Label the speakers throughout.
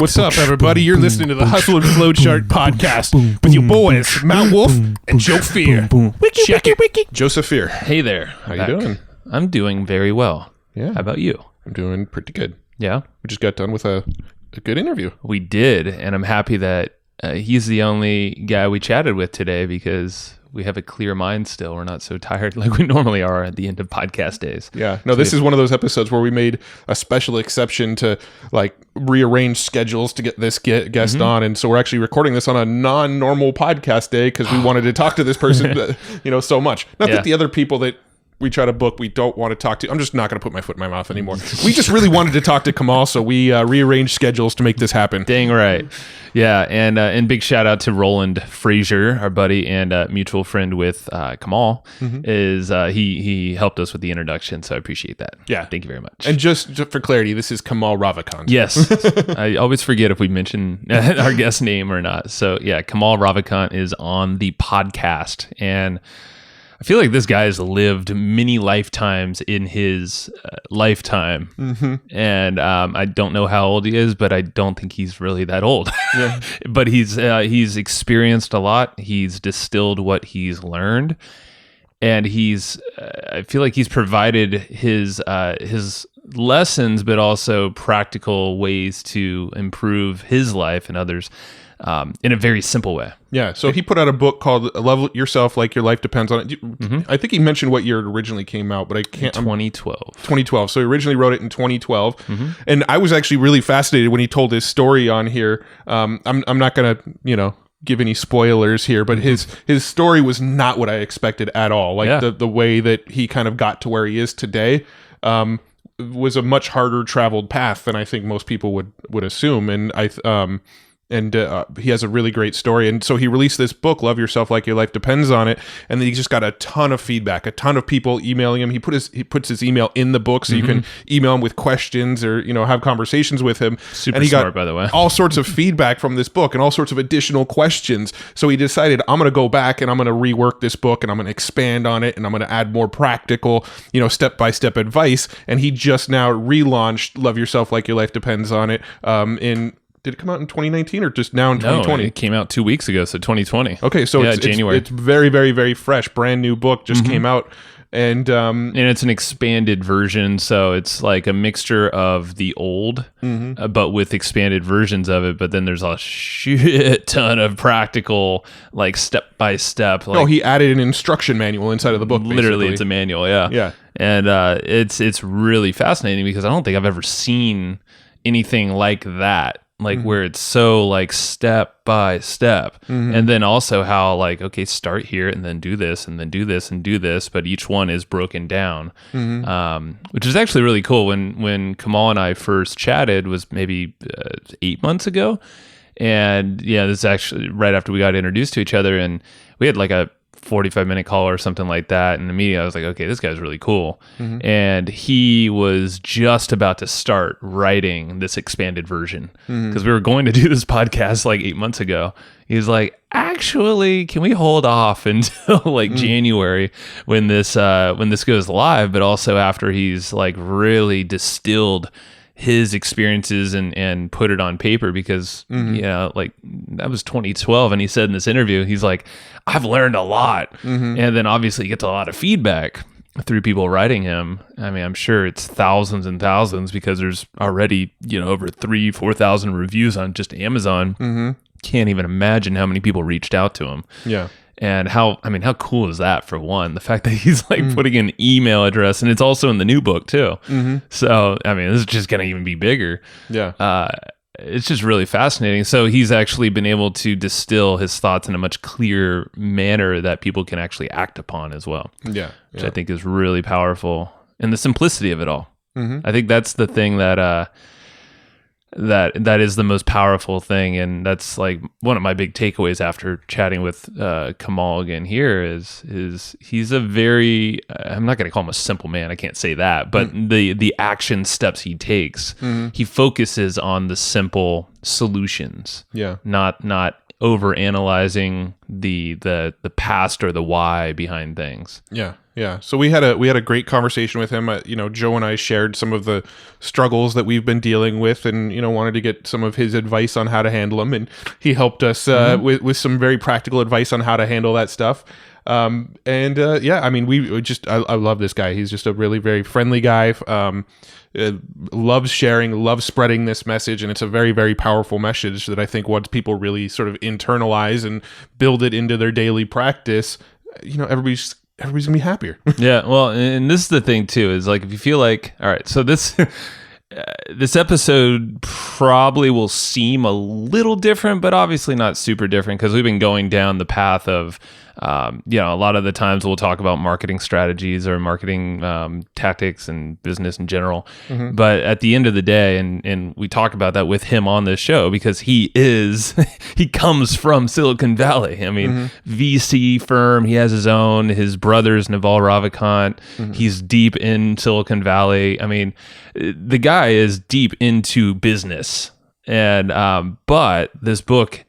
Speaker 1: What's up, everybody? You're listening to the Hustle and Flow Chart podcast with your boys, Mount Wolf and Joe Fear. Check it. Joseph Fear.
Speaker 2: Hey there.
Speaker 1: How you doing?
Speaker 2: I'm doing very well.
Speaker 1: Yeah.
Speaker 2: How about you?
Speaker 1: I'm doing pretty good.
Speaker 2: Yeah?
Speaker 1: We just got done with a good interview.
Speaker 2: We did, and I'm happy that he's the only guy we chatted with today because we have a clear mind still. We're not so tired like we normally are at the end of podcast days.
Speaker 1: Yeah. No, this is one of those episodes where we made a special exception to like rearrange schedules to get this guest on. And so we're actually recording this on a non-normal podcast day because we wanted to talk to this person, so much. Not that the other people that we try to book, we don't want to talk to. I'm just not going to put my foot in my mouth anymore. We just really wanted to talk to Kamal, so we rearranged schedules to make this happen.
Speaker 2: Dang right. Yeah, and big shout out to Roland Frazier, our buddy and mutual friend with Kamal. Is he helped us with the introduction, so I appreciate that.
Speaker 1: Yeah.
Speaker 2: Thank you very much.
Speaker 1: And just for clarity, this is Kamal Ravikant.
Speaker 2: Yes. I always forget if we mention our guest name or not. So yeah, Kamal Ravikant is on the podcast, and I feel like this guy has lived many lifetimes in his lifetime. And I don't know how old he is, but I don't think he's really that old. Yeah. But he's experienced a lot. He's distilled what he's learned. And I feel like he's provided his lessons, but also practical ways to improve his life and others in a very simple way.
Speaker 1: Yeah, so he put out a book called Love Yourself Like Your Life Depends on It. I think he mentioned what year it originally came out, but I can't...
Speaker 2: 2012.
Speaker 1: 2012. So he originally wrote it in 2012. And I was actually really fascinated when he told his story on here. I'm not going to, give any spoilers here, but his story was not what I expected at all. Like the way that he kind of got to where he is today was a much harder traveled path than I think most people would assume. And he has a really great story. And so he released this book, Love Yourself Like Your Life Depends on It. And then he just got a ton of feedback, a ton of people emailing him. He puts his email in the book so you can email him with questions or, have conversations with him.
Speaker 2: Super
Speaker 1: and he
Speaker 2: smart,
Speaker 1: got
Speaker 2: by the way.
Speaker 1: all sorts of feedback from this book and all sorts of additional questions. So he decided, I'm going to go back and I'm going to rework this book and I'm going to expand on it and I'm going to add more practical, step-by-step advice. And he just now relaunched Love Yourself Like Your Life Depends on It Did it come out in 2019 or just now in 2020?
Speaker 2: No, it came out 2 weeks ago, so 2020.
Speaker 1: Okay, so it's
Speaker 2: January.
Speaker 1: It's very, very, very fresh, brand new book just came out, and
Speaker 2: it's an expanded version, so it's like a mixture of the old, but with expanded versions of it. But then there's a shit ton of practical, like step by step.
Speaker 1: He added an instruction manual inside of the book.
Speaker 2: Literally, it's a manual. Yeah. And it's really fascinating because I don't think I've ever seen anything like that. Like where it's so like step by step, and then also how like, okay, start here and then do this and then do this and do this, but each one is broken down, which is actually really cool. When Kamal and I first chatted was maybe 8 months ago, and this is actually right after we got introduced to each other, and we had like a 45-minute call or something like that. And immediately I was like, okay, this guy's really cool. And he was just about to start writing this expanded version because we were going to do this podcast like 8 months ago. He's like, actually, can we hold off until like January when this goes live? But also after he's like really distilled his experiences and put it on paper because, like that was 2012. And he said in this interview, he's like, I've learned a lot. And then obviously he gets a lot of feedback through people writing him. I mean, I'm sure it's thousands and thousands because there's already, over 3,000-4,000 reviews on just Amazon. Can't even imagine how many people reached out to him. Yeah. And how cool is that for one? The fact that he's like putting an email address and it's also in the new book too. So, this is just going to even be bigger. Yeah. It's just really fascinating. So he's actually been able to distill his thoughts in a much clearer manner that people can actually act upon as well. Yeah. Which I think is really powerful. And the simplicity of it all. I think that's the thing that that is the most powerful thing, and that's like one of my big takeaways after chatting with Kamal again here is he's a very I'm not going to call him a simple man, I can't say that, but the action steps he takes, he focuses on the simple solutions, not over analyzing the past or the why behind things.
Speaker 1: Yeah. Yeah. So we had a great conversation with him. Joe and I shared some of the struggles that we've been dealing with, and wanted to get some of his advice on how to handle them, and he helped us with some very practical advice on how to handle that stuff. I love this guy. He's just a really very friendly guy. Loves sharing, loves spreading this message, and it's a very, very powerful message that I think once people really sort of internalize and build it into their daily practice, everybody's gonna be happier.
Speaker 2: Yeah, well, and this is the thing too, is like, if you feel like, all right, so this this episode probably will seem a little different, but obviously not super different, because we've been going down the path of a lot of the times we'll talk about marketing strategies or marketing tactics and business in general. Mm-hmm. But at the end of the day, and we talk about that with him on this show, because he comes from Silicon Valley. I mean, VC firm, he has his brother's Kamal Ravikant. Mm-hmm. He's deep in Silicon Valley. I mean, the guy is deep into business. And, but this book,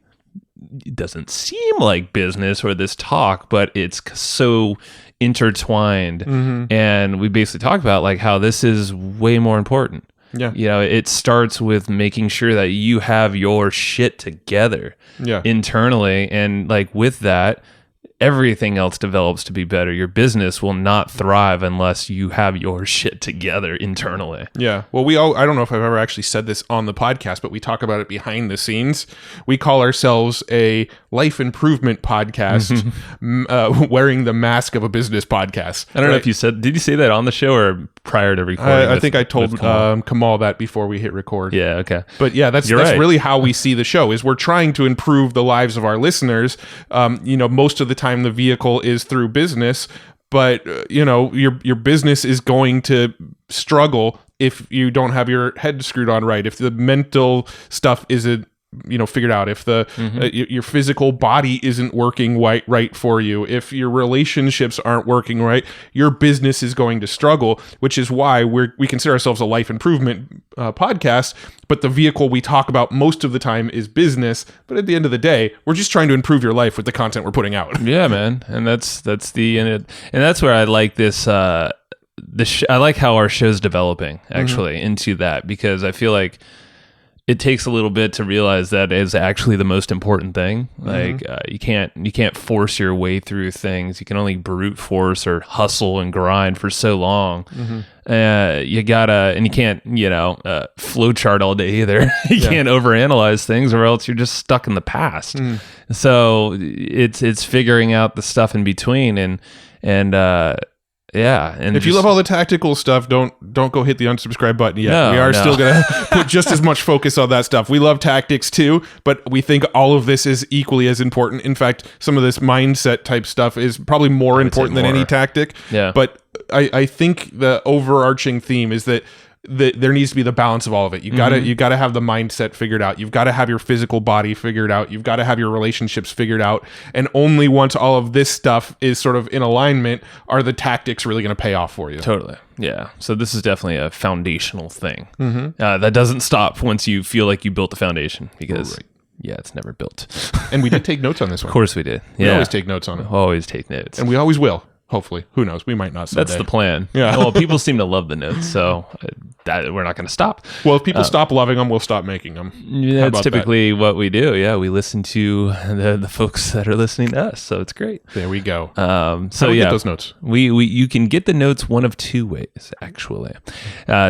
Speaker 2: it doesn't seem like business or this talk, but it's so intertwined. Mm-hmm. And we basically talk about like how this is way more important. Yeah. It starts with making sure that you have your shit together internally. And like with that, everything else develops to be better. Your business will not thrive unless you have your shit together internally.
Speaker 1: Yeah. Well, I don't know if I've ever actually said this on the podcast, but we talk about it behind the scenes. We call ourselves a life improvement podcast, wearing the mask of a business podcast.
Speaker 2: I don't know if did you say that on the show or prior to recording?
Speaker 1: I think I told Kamal that before we hit record.
Speaker 2: Yeah. Okay.
Speaker 1: But yeah, that's really how we see the show, is we're trying to improve the lives of our listeners. Most of the time the vehicle is through business, but your business is going to struggle if you don't have your head screwed on right, if the mental stuff isn't figured out, if the your physical body isn't working right for you, if your relationships aren't working right, your business is going to struggle, which is why we consider ourselves a life improvement podcast, but the vehicle we talk about most of the time is business. But at the end of the day, we're just trying to improve your life with the content we're putting out.
Speaker 2: Yeah, man. And that's where I like this I like how our show's developing actually into that, because I feel like it takes a little bit to realize that is actually the most important thing. Like you can't force your way through things. You can only brute force or hustle and grind for so long. You can't flowchart all day either. You can't overanalyze things, or else you're just stuck in the past. So it's figuring out the stuff in between, and if you love all the tactical stuff, don't go hit the unsubscribe button yet.
Speaker 1: No, we are still going to put just as much focus on that stuff. We love tactics too, but we think all of this is equally as important. In fact, some of this mindset type stuff is probably more important than any tactic.
Speaker 2: Yeah.
Speaker 1: But I think the overarching theme is that there needs to be the balance of all of it. You gotta have the mindset figured out. You've got to have your physical body figured out. You've got to have your relationships figured out. And only once all of this stuff is sort of in alignment are the tactics really going to pay off for you.
Speaker 2: Totally. Yeah. So this is definitely a foundational thing. That doesn't stop once you feel like you built the foundation, because it's never built.
Speaker 1: And we did take notes on this one.
Speaker 2: Of course we did.
Speaker 1: We always take notes on it.
Speaker 2: Always take notes.
Speaker 1: And we always will. Hopefully. Who knows? We might not someday.
Speaker 2: That's the plan. Yeah. Well, people seem to love the notes, so we're not going to stop.
Speaker 1: Well, if people stop loving them, we'll stop making them.
Speaker 2: That's typically what we do. Yeah, we listen to the folks that are listening to us, so it's great.
Speaker 1: There we go.
Speaker 2: How do we
Speaker 1: get those notes?
Speaker 2: You can get the notes one of two ways, actually.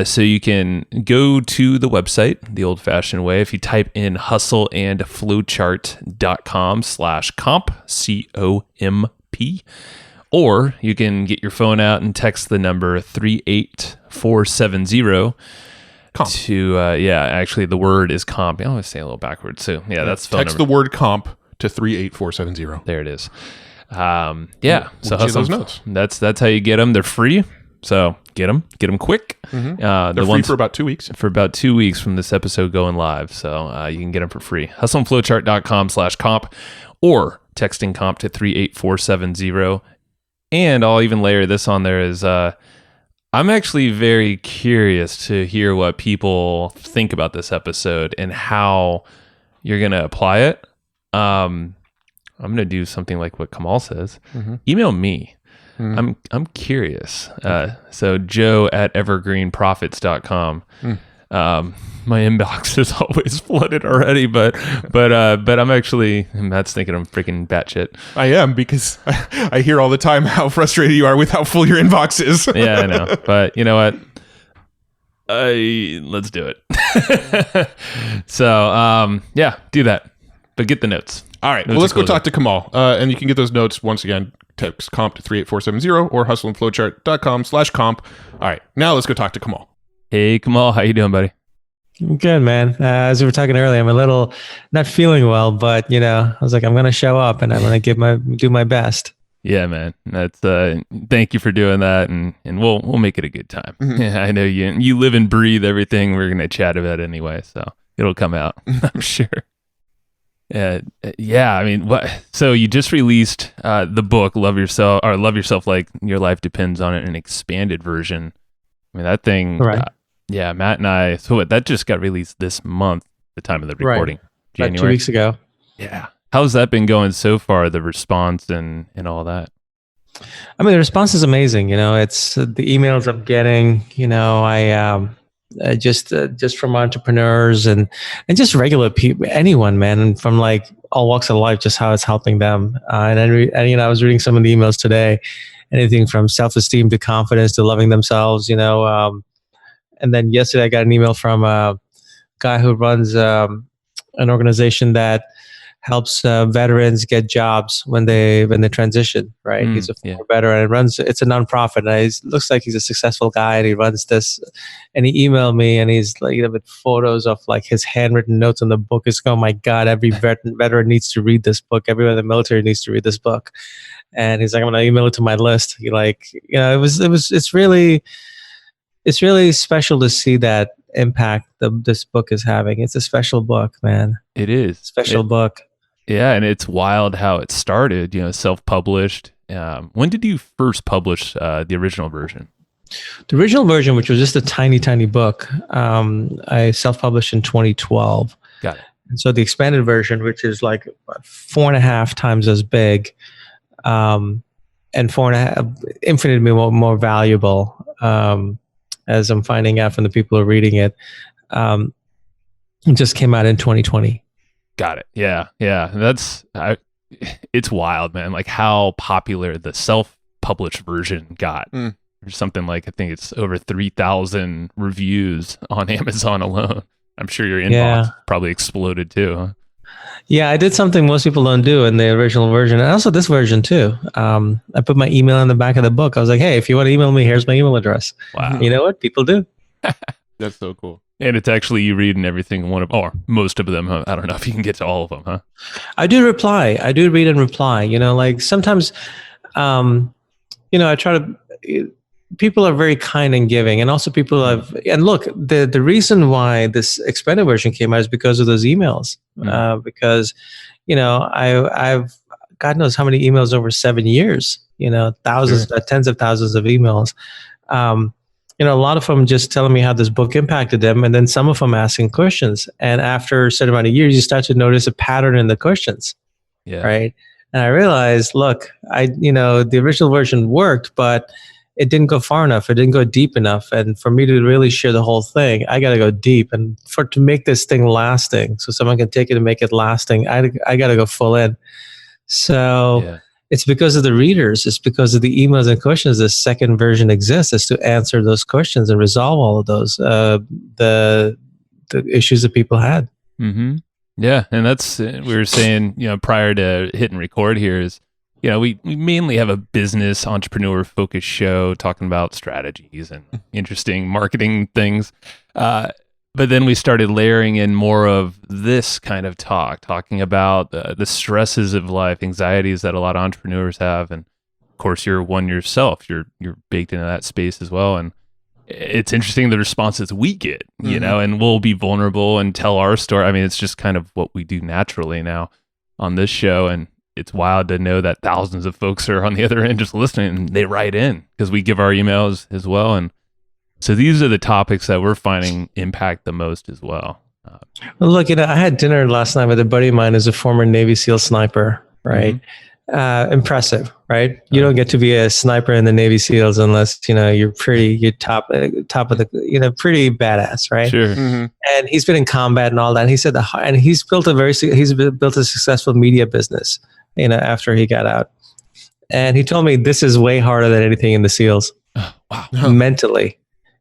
Speaker 2: So you can go to the website the old-fashioned way. If you type in hustleandflowchart.com/comp, COMP. Or you can get your phone out and text the number 38470
Speaker 1: comp.
Speaker 2: To actually the word is comp. I always say a little backwards too. Yeah, that's the phone
Speaker 1: text
Speaker 2: number.
Speaker 1: The word comp to 38470.
Speaker 2: There it is.
Speaker 1: We'll
Speaker 2: so
Speaker 1: those notes.
Speaker 2: That's how you get them. They're free. So get them quick.
Speaker 1: They're free for about 2 weeks.
Speaker 2: For about 2 weeks from this episode going live. So you can get them for free. hustleandflowchart.com/comp, or texting comp to 38470. And I'll even layer this on there is I'm actually very curious to hear what people think about this episode and how you're going to apply it. I'm gonna do something like what Kamal says. Email me. I'm curious. So Joe at evergreenprofits.com. My inbox is always flooded already, but Matt's thinking I'm freaking batshit.
Speaker 1: I am, because I hear all the time how frustrated you are with how full your inbox is.
Speaker 2: Yeah, I know. But you know what? Let's do it. So, yeah, do that. But get the notes.
Speaker 1: All right. Well, let's go talk to Kamal. And you can get those notes once again. Text comp to 38470 or hustleandflowchart.com/comp. All right. Now let's go talk to Kamal.
Speaker 2: Hey, Kamal. How you doing, buddy?
Speaker 3: Good, man. As we were talking earlier, I'm a little not feeling well, but I was like, I'm going to show up and I'm going to do my best.
Speaker 2: Yeah, man. That's thank you for doing that, and we'll make it a good time. Yeah, I know you live and breathe everything we're going to chat about anyway, so it'll come out, I'm sure. Yeah. I mean, what? So you just released the book, Love Yourself Like Your Life Depends on It, an expanded version. I mean, that thing. Right. Yeah, Matt and I. So that just got released this month, the time of the recording,
Speaker 3: right.
Speaker 2: January.
Speaker 3: About 2 weeks ago.
Speaker 2: Yeah. How's that been going so far? The response and all that.
Speaker 3: I mean, the response is amazing. It's the emails I'm getting. I just from entrepreneurs and just regular people, anyone, man, and from like all walks of life, just how it's helping them. And I was reading some of the emails today, anything from self-esteem to confidence to loving themselves. And then yesterday I got an email from a guy who runs an organization that helps veterans get jobs when they transition. Right, he's a former veteran and it's a nonprofit. And it looks like he's a successful guy, and he runs this. And he emailed me, and he's like with photos of like his handwritten notes on the book. It's oh my god, every veteran needs to read this book. Everyone in the military needs to read this book. And he's like, I'm gonna email it to my list. It's really special to see that impact this book is having. It's a special book, man.
Speaker 2: It is
Speaker 3: special book.
Speaker 2: Yeah, and it's wild how it started. Self-published. When did you first publish the original version?
Speaker 3: The original version, which was just a tiny, tiny book, I self-published in 2012.
Speaker 2: Got it.
Speaker 3: And so the expanded version, which is like 4.5 times as big, and 4.5 infinitely more valuable. As I'm finding out from the people who are reading it, it just came out in 2020.
Speaker 2: Got it. Yeah. It's wild, man. Like how popular the self-published version got. There's something like, I think it's over 3,000 reviews on Amazon alone. I'm sure your inbox probably exploded too, huh?
Speaker 3: Yeah, I did something most people don't do in the original version, and also this version too. I put my email in the back of the book. I was like, hey, if you want to email me, here's my email address.
Speaker 2: Wow.
Speaker 3: You know what? People do.
Speaker 1: That's so cool.
Speaker 2: And it's actually you read in everything or most of them. Huh? I don't know if you can get to all of them, huh?
Speaker 3: I do reply. I do read and reply. Like sometimes, I try to. People are very kind and giving, and also people have. And look, the reason why this expanded version came out is because of those emails. Because, I've God knows how many emails over 7 years. Thousands, tens of thousands of emails. A lot of them just telling me how this book impacted them, and then some of them asking questions. And after a certain amount of years, you start to notice a pattern in the questions. Yeah. Right. And I realized, look, the original version worked, but it didn't go far enough. It didn't go deep enough. And for me to really share the whole thing, I got to go deep. And to make this thing lasting, so someone can take it and make it lasting, I got to go full in. So it's because of the readers. It's because of the emails and questions. The second version exists, is to answer those questions and resolve all of those, the issues that people had.
Speaker 2: Mm-hmm. Yeah. And that's, we were saying, prior to hitting record here is, we mainly have a business entrepreneur focused show talking about strategies and interesting marketing things. But then we started layering in more of this kind of talking about the stresses of life, anxieties that a lot of entrepreneurs have. And of course, you're one yourself. You're baked into that space as well. And it's interesting the responses we get, and we'll be vulnerable and tell our story. I mean, it's just kind of what we do naturally now on this show. And it's wild to know that thousands of folks are on the other end just listening, and they write in because we give our emails as well. And so these are the topics that we're finding impact the most as well.
Speaker 3: Well, look, I had dinner last night with a buddy of mine who's a former Navy SEAL sniper, right? Impressive, right? You don't get to be a sniper in the Navy SEALs unless, you're top of the, pretty badass, right?
Speaker 2: Sure.
Speaker 3: And he's been in combat and all that. And he said and he's built a successful media business, after he got out. And he told me this is way harder than anything in the SEALs.
Speaker 2: Oh, wow.
Speaker 3: Mentally.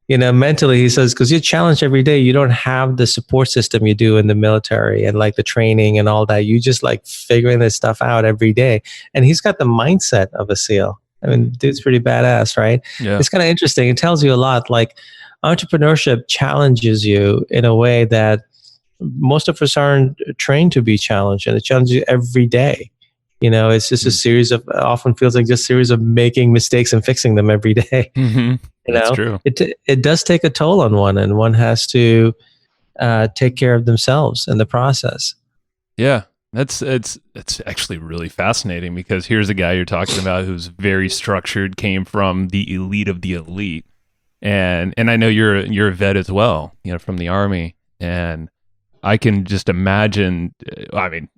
Speaker 3: Mentally, he says, because you're challenged every day. You don't have the support system you do in the military and like the training and all that. You just like figuring this stuff out every day. And he's got the mindset of a SEAL. I mean, dude's pretty badass, right?
Speaker 2: Yeah.
Speaker 3: It's kind of interesting. It tells you a lot. Like entrepreneurship challenges you in a way that most of us aren't trained to be challenged, and it challenges you every day. It's just a series of, often feels like just a series of making mistakes and fixing them every day.
Speaker 2: That's true.
Speaker 3: It does take a toll on one, and one has to take care of themselves in the process.
Speaker 2: Yeah, it's actually really fascinating, because here's a guy you're talking about who's very structured, came from the elite of the elite, and I know you're a vet as well, from the Army, and I can just imagine. I mean,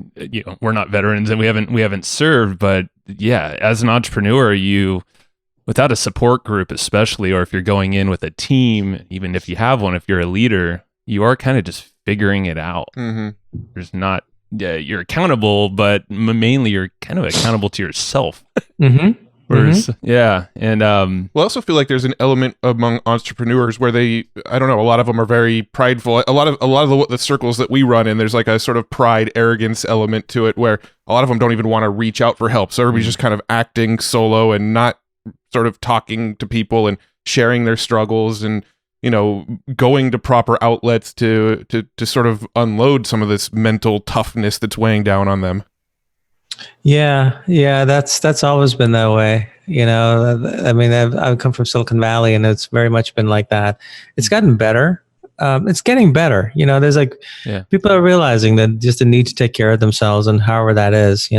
Speaker 2: we're not veterans and we haven't served, but yeah, as an entrepreneur, without a support group, especially, or if you're going in with a team, even if you have one, if you're a leader, you are kind of just figuring it out. There's not, you're accountable, but mainly you're kind of accountable to yourself. Yeah. And
Speaker 1: well, I also feel like there's an element among entrepreneurs where I don't know, a lot of them are very prideful. A lot of the circles that we run in, there's like a sort of pride, arrogance element to it, where a lot of them don't even want to reach out for help. So everybody's just kind of acting solo and not sort of talking to people and sharing their struggles and, going to proper outlets to sort of unload some of this mental toughness that's weighing down on them.
Speaker 3: Yeah, that's always been that way. I mean, I've come from Silicon Valley, and it's very much been like that. It's gotten better. It's getting better. There's people are realizing that just the need to take care of themselves, and however that is,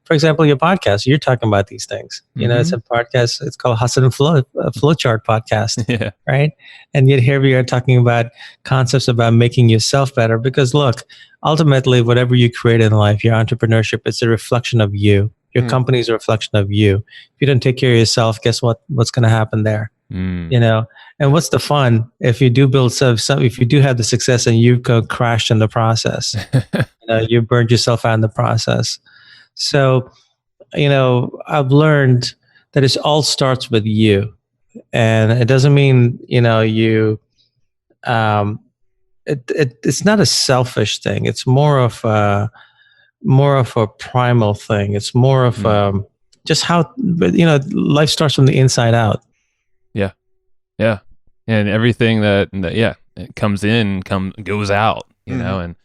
Speaker 3: for example, your podcast, you're talking about these things. It's a podcast. It's called Hustle and Flow, a flowchart podcast, right? And yet here we are talking about concepts about making yourself better. Because look, ultimately, whatever you create in life, your entrepreneurship, it's a reflection of you. Your company is a reflection of you. If you don't take care of yourself, guess what's going to happen there? And what's the fun if you do build if you do have the success and you go crashed in the process? You burned yourself out in the process. So, I've learned that it all starts with you, and it doesn't mean it's not a selfish thing. It's more of a primal thing. It's more of just how life starts from the inside out.
Speaker 2: Yeah, and everything that it comes in goes out. And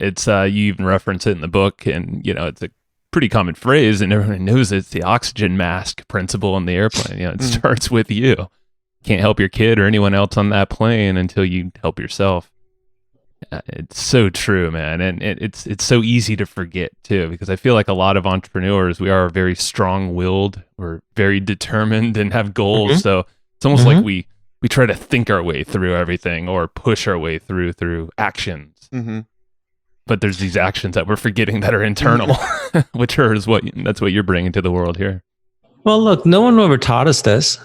Speaker 2: it's you even reference it in the book, and it's a pretty common phrase, and everyone knows it's the oxygen mask principle in the airplane. It starts with you. Can't help your kid or anyone else on that plane until you help yourself. It's so true, man, and it's so easy to forget too, because I feel like a lot of entrepreneurs, we are very strong-willed, we're very determined, and have goals. So it's almost like we try to think our way through everything, or push our way through actions. But there's these actions that we're forgetting that are internal, which that's what you're bringing to the world here.
Speaker 3: Well, look, no one ever taught us this.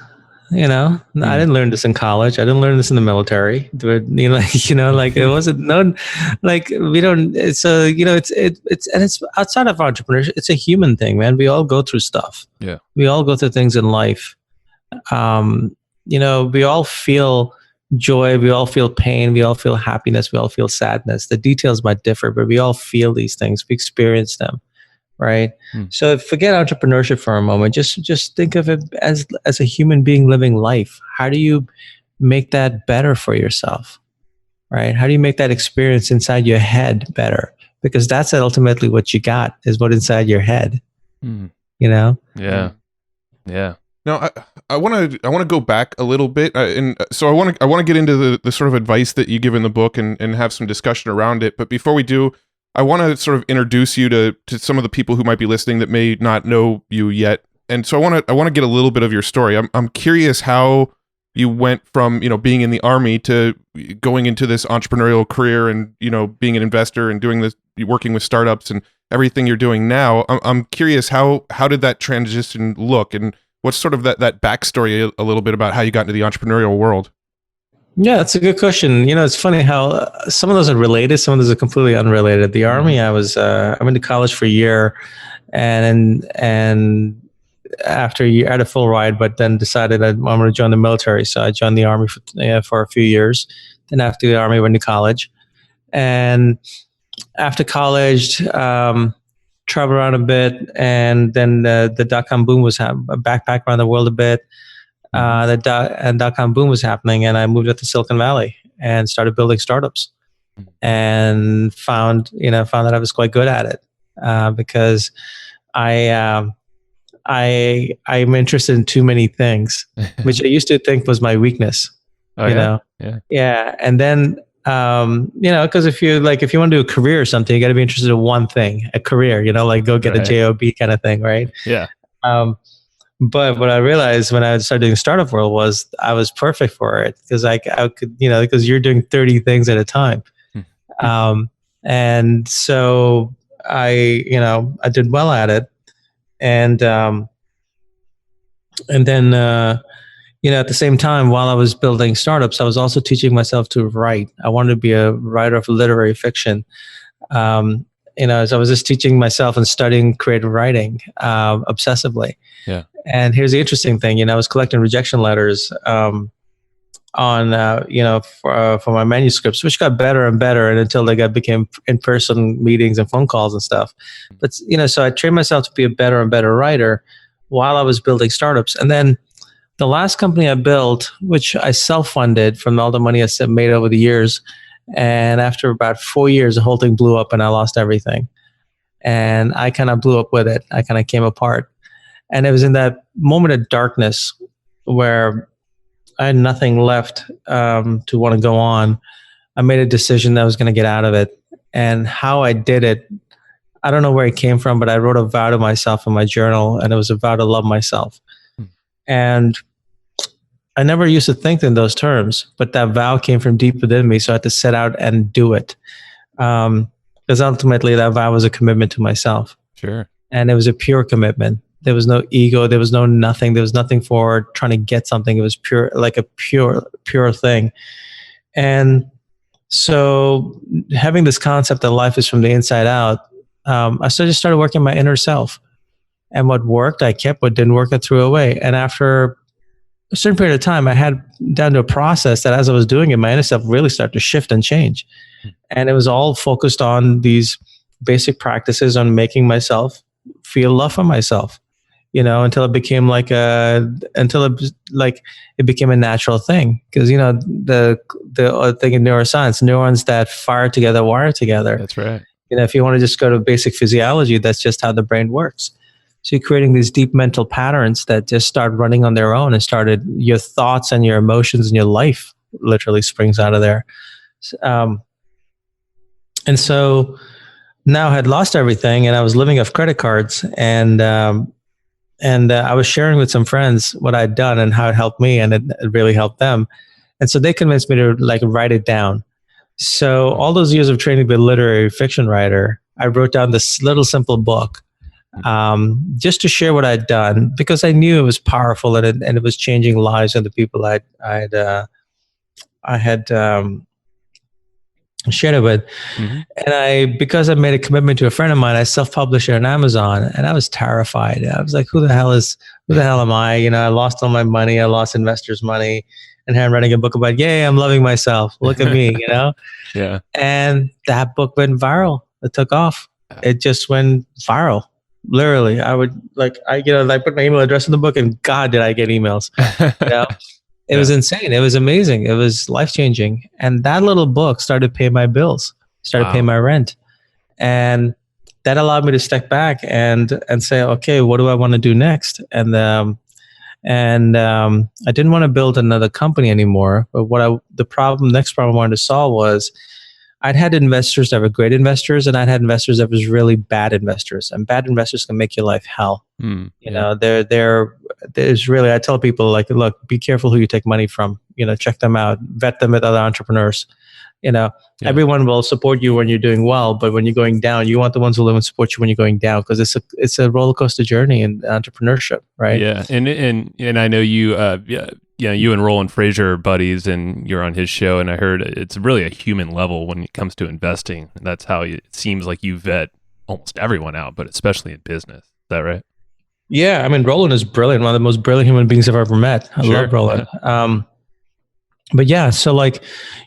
Speaker 3: I didn't learn this in college. I didn't learn this in the military. But, it wasn't known. Like we don't. It's it's outside of entrepreneurship. It's a human thing, man. We all go through stuff.
Speaker 2: Yeah,
Speaker 3: we all go through things in life. We all feel joy, we all feel pain, we all feel happiness, we all feel sadness. The details might differ, but we all feel these things. We experience them, right? So forget entrepreneurship for a moment. Just think of it as a human being living life. How do you make that better for yourself, right? How do you make that experience inside your head better? Because that's ultimately what you got, is what inside your head.
Speaker 2: Yeah.
Speaker 1: Now, I want to go back a little bit, and so I want to get into the sort of advice that you give in the book and have some discussion around it. But before we do, I want to sort of introduce you to some of the people who might be listening that may not know you yet. And so I want to get a little bit of your story. I'm curious how you went from, being in the Army to going into this entrepreneurial career and, being an investor and doing this, working with startups and everything you're doing now. I'm curious, how did that transition look, and what's sort of that backstory a little bit about how you got into the entrepreneurial world?
Speaker 3: Yeah, that's a good question. It's funny how some of those are related, some of those are completely unrelated. The Army, I went to college for a year, and after a year, I had a full ride, but then decided I'm going to join the military. So I joined the Army for a few years. Then after the Army, I went to college, and after college, traveled around a bit, and then the dot-com boom was a backpack around the world a bit. The dot-com boom was happening, and I moved up to Silicon Valley and started building startups, and found that I was quite good at it, because I'm interested in too many things, which I used to think was my weakness. Yeah. And then because if you want to do a career or something, you got to be interested in one thing, a career. Like go get a job kind of thing, right?
Speaker 2: Yeah.
Speaker 3: But what I realized when I started doing startup world was I was perfect for it, because I could, because you're doing 30 things at a time. And so I did well at it. And then, at the same time, while I was building startups, I was also teaching myself to write. I wanted to be a writer of literary fiction. So I was just teaching myself and studying creative writing obsessively.
Speaker 2: Yeah.
Speaker 3: And here's the interesting thing, I was collecting rejection letters for my manuscripts, which got better and better, and until they became in-person meetings and phone calls and stuff. But so I trained myself to be a better and better writer while I was building startups. And then the last company I built, which I self-funded from all the money I made over the years, and after about 4 years, the whole thing blew up and I lost everything. And I kind of blew up with it. I kind of came apart. And it was in that moment of darkness where I had nothing left to want to go on. I made a decision that I was going to get out of it. And how I did it, I don't know where it came from, but I wrote a vow to myself in my journal, and it was a vow to love myself. And I never used to think in those terms, but that vow came from deep within me. So I had to set out and do it. Because ultimately that vow was a commitment to myself.
Speaker 2: Sure.
Speaker 3: And it was a pure commitment. There was no ego. There was no nothing. There was nothing for trying to get something. It was pure, like a pure thing. And so having this concept that life is from the inside out, I just started working my inner self. And what worked, I kept. What didn't work, I threw away. And after a certain period of time, I had down to a process that as I was doing it, my inner self really started to shift and change. And it was all focused on these basic practices on making myself feel love for myself, until it became it became a natural thing. Because, the thing in neuroscience, neurons that fire together, wire together.
Speaker 2: That's right.
Speaker 3: If you want to just go to basic physiology, that's just how the brain works. So you're creating these deep mental patterns that just start running on their own, and started your thoughts and your emotions and your life literally springs out of there. And so now I had lost everything, and I was living off credit cards, and I was sharing with some friends what I'd done and how it helped me, and it really helped them. And so they convinced me to write it down. So all those years of training to be a literary fiction writer, I wrote down this little simple book, just to share what I'd done, because I knew it was powerful, and it was changing lives of the people I had shared it with. And because I made a commitment to a friend of mine, I self-published it on Amazon, and I was terrified. I was like, who the hell am I? I lost all my money. I lost investors' money, and here I'm writing a book about, yay, I'm loving myself. Look at me,
Speaker 2: Yeah.
Speaker 3: And that book went viral. It took off. It just went viral. Literally, I put my email address in the book, and God, did I get emails. It was insane. It was amazing. It was life-changing. And that little book started paying my bills, started paying my rent. And that allowed me to step back and say, okay, what do I want to do next? And I didn't want to build another company anymore. But next problem I wanted to solve was, I'd had investors that were great investors, and I'd had investors that was really bad investors. And bad investors can make your life hell. You know, there's really, I tell people, like, look, be careful who you take money from. You know, check them out, vet them with other entrepreneurs. You know, everyone will support you when you're doing well, but when you're going down, you want the ones who live and support you when you're going down, because it's a roller coaster journey in entrepreneurship, right?
Speaker 2: Yeah, and I know you, you and Roland Frazier are buddies, and you're on his show, and I heard it's really a human level when it comes to investing. And that's how it seems like you vet almost everyone out, but especially in business. Is that right?
Speaker 3: Yeah, I mean, Roland is brilliant, one of the most brilliant human beings I've ever met. I love Roland. Yeah. But yeah, so like,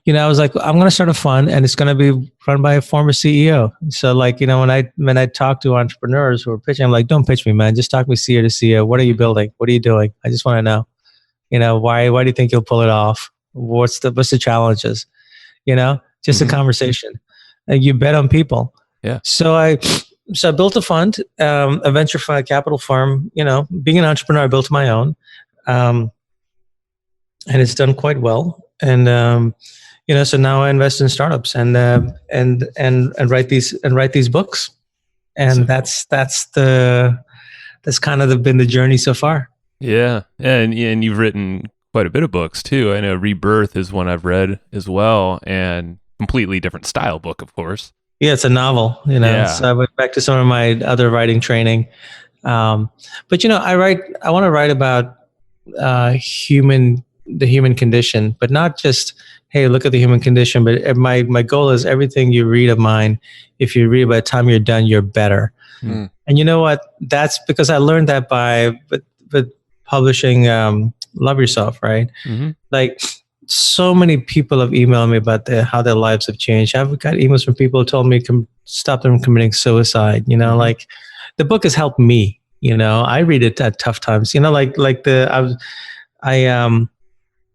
Speaker 3: you know, I was like, I'm going to start a fund, and it's going to be run by a former CEO. So like, you know, when I talk to entrepreneurs who are pitching, I'm like, don't pitch me, man. Just talk me CEO to CEO. What are you building? What are you doing? I just want to know, you know, why do you think you'll pull it off? What's the challenges? You know, just a conversation. And you bet on people.
Speaker 2: Yeah.
Speaker 3: So I built a fund, a venture fund, capital firm. You know, being an entrepreneur, I built my own. And it's done quite well. And you know, so now I invest in startups and write these books. And that's kind of been the journey so far.
Speaker 2: Yeah, and you've written quite a bit of books too. I know Rebirth is one I've read as well, and completely different style book, of course.
Speaker 3: Yeah, it's a novel. You know, so I went back to some of my other writing training. But you know, I want to write about the human condition, but not just, hey, look at the human condition. But my goal is everything you read of mine, if you read, by the time you're done, you're better. And you know what? That's because I learned that by with publishing Love Yourself, right? Like, so many people have emailed me about how their lives have changed. I've got emails from people who told me stop them from committing suicide. You know, like, the book has helped me. You know, I read it at tough times. You know,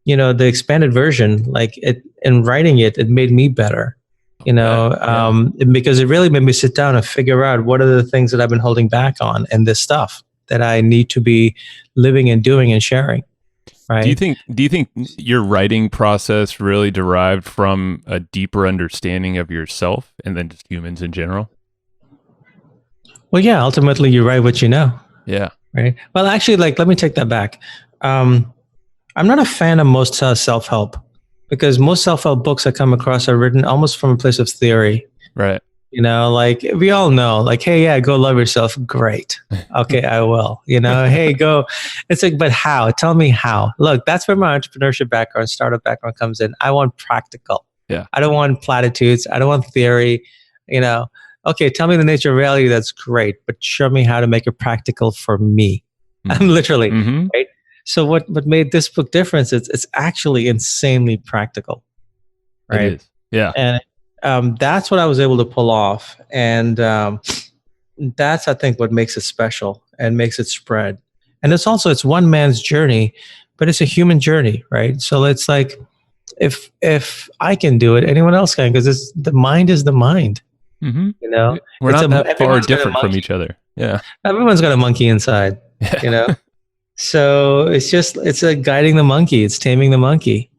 Speaker 3: you know, the expanded version, like in writing it made me better, you know, because it really made me sit down and figure out what are the things that I've been holding back on and this stuff that I need to be living and doing and sharing. Right. Do you think your writing process really derived from a deeper understanding of yourself and then just humans in general? Well, yeah, ultimately you write what you know. Yeah. Right. Well, actually, like, let me take that back. I'm not a fan of most self-help, because most self-help books I come across are written almost from a place of theory. Right. You know, like, we all know, like, hey, yeah, go love yourself. Great. Okay, I will. You know, hey, go. It's like, but how? Tell me how. Look, that's where my entrepreneurship background, startup background comes in. I want practical. Yeah. I don't want platitudes. I don't want theory. You know, okay, tell me the nature of reality. That's great. But show me how to make it practical for me. I'm literally, right? So what made this book different is it's actually insanely practical, right? It is. Yeah. And that's what I was able to pull off. And that's, I think, what makes it special and makes it spread. And it's one man's journey, but it's a human journey, right? So it's like, if I can do it, anyone else can, because the mind is the mind. You know? We're not that far different from each other. Yeah. Everyone's got a monkey inside, you know? So it's a guiding the monkey. It's taming the monkey,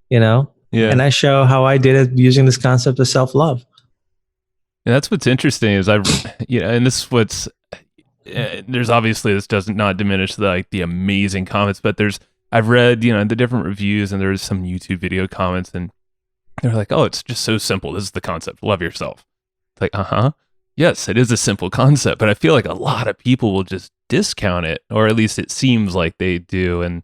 Speaker 3: you know? Yeah. And I show how I did it using this concept of self-love. And that's what's interesting is and this is what's, there's obviously, this does not diminish the amazing comments, but I've read, the different reviews, and there's some YouTube video comments, and they're like, oh, it's just so simple. This is the concept. Love yourself. It's like, yes, it is a simple concept, but I feel like a lot of people will just discount it, or at least it seems like they do.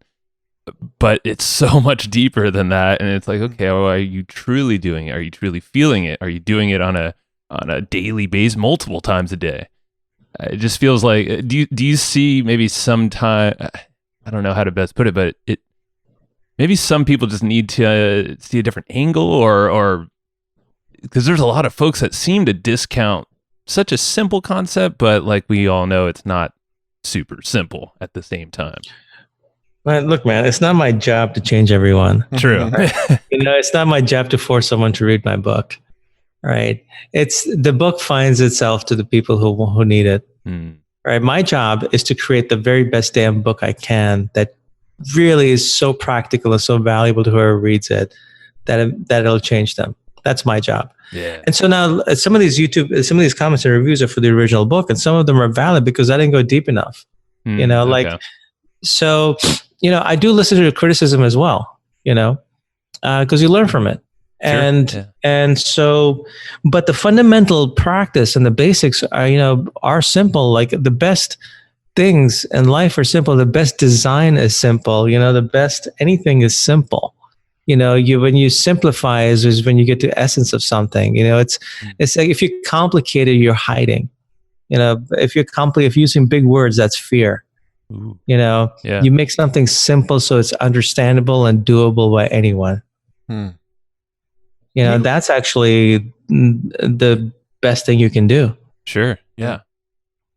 Speaker 3: But it's so much deeper than that. And it's like, okay, well, are you truly doing it? Are you truly feeling it? Are you doing it on a daily basis, multiple times a day? It just feels like, do you see maybe sometime, I don't know how to best put it, but maybe some people just need to see a different angle, or because there's a lot of folks that seem to discount such a simple concept, but like we all know, it's not super simple at the same time. Well, look, man, it's not my job to change everyone. True. It's not my job to force someone to read my book. Right. The book finds itself to the people who need it. Right. My job is to create the very best damn book I can that really is so practical and so valuable to whoever reads it that it'll change them. That's my job.
Speaker 2: Yeah.
Speaker 3: And so now some of these comments and reviews are for the original book, and some of them are valid because I didn't go deep enough. So, I do listen to criticism as well, because you learn from it.
Speaker 2: Sure.
Speaker 3: And so, but the fundamental practice and the basics are simple. Like the best things in life are simple. The best design is simple. The best anything is simple. When you simplify is when you get to the essence of something. It's like if you complicate it, you're hiding. If you're using big words, that's fear.
Speaker 2: Ooh.
Speaker 3: You make something simple so it's understandable and doable by anyone. That's actually the best thing you can do.
Speaker 2: Sure. Yeah.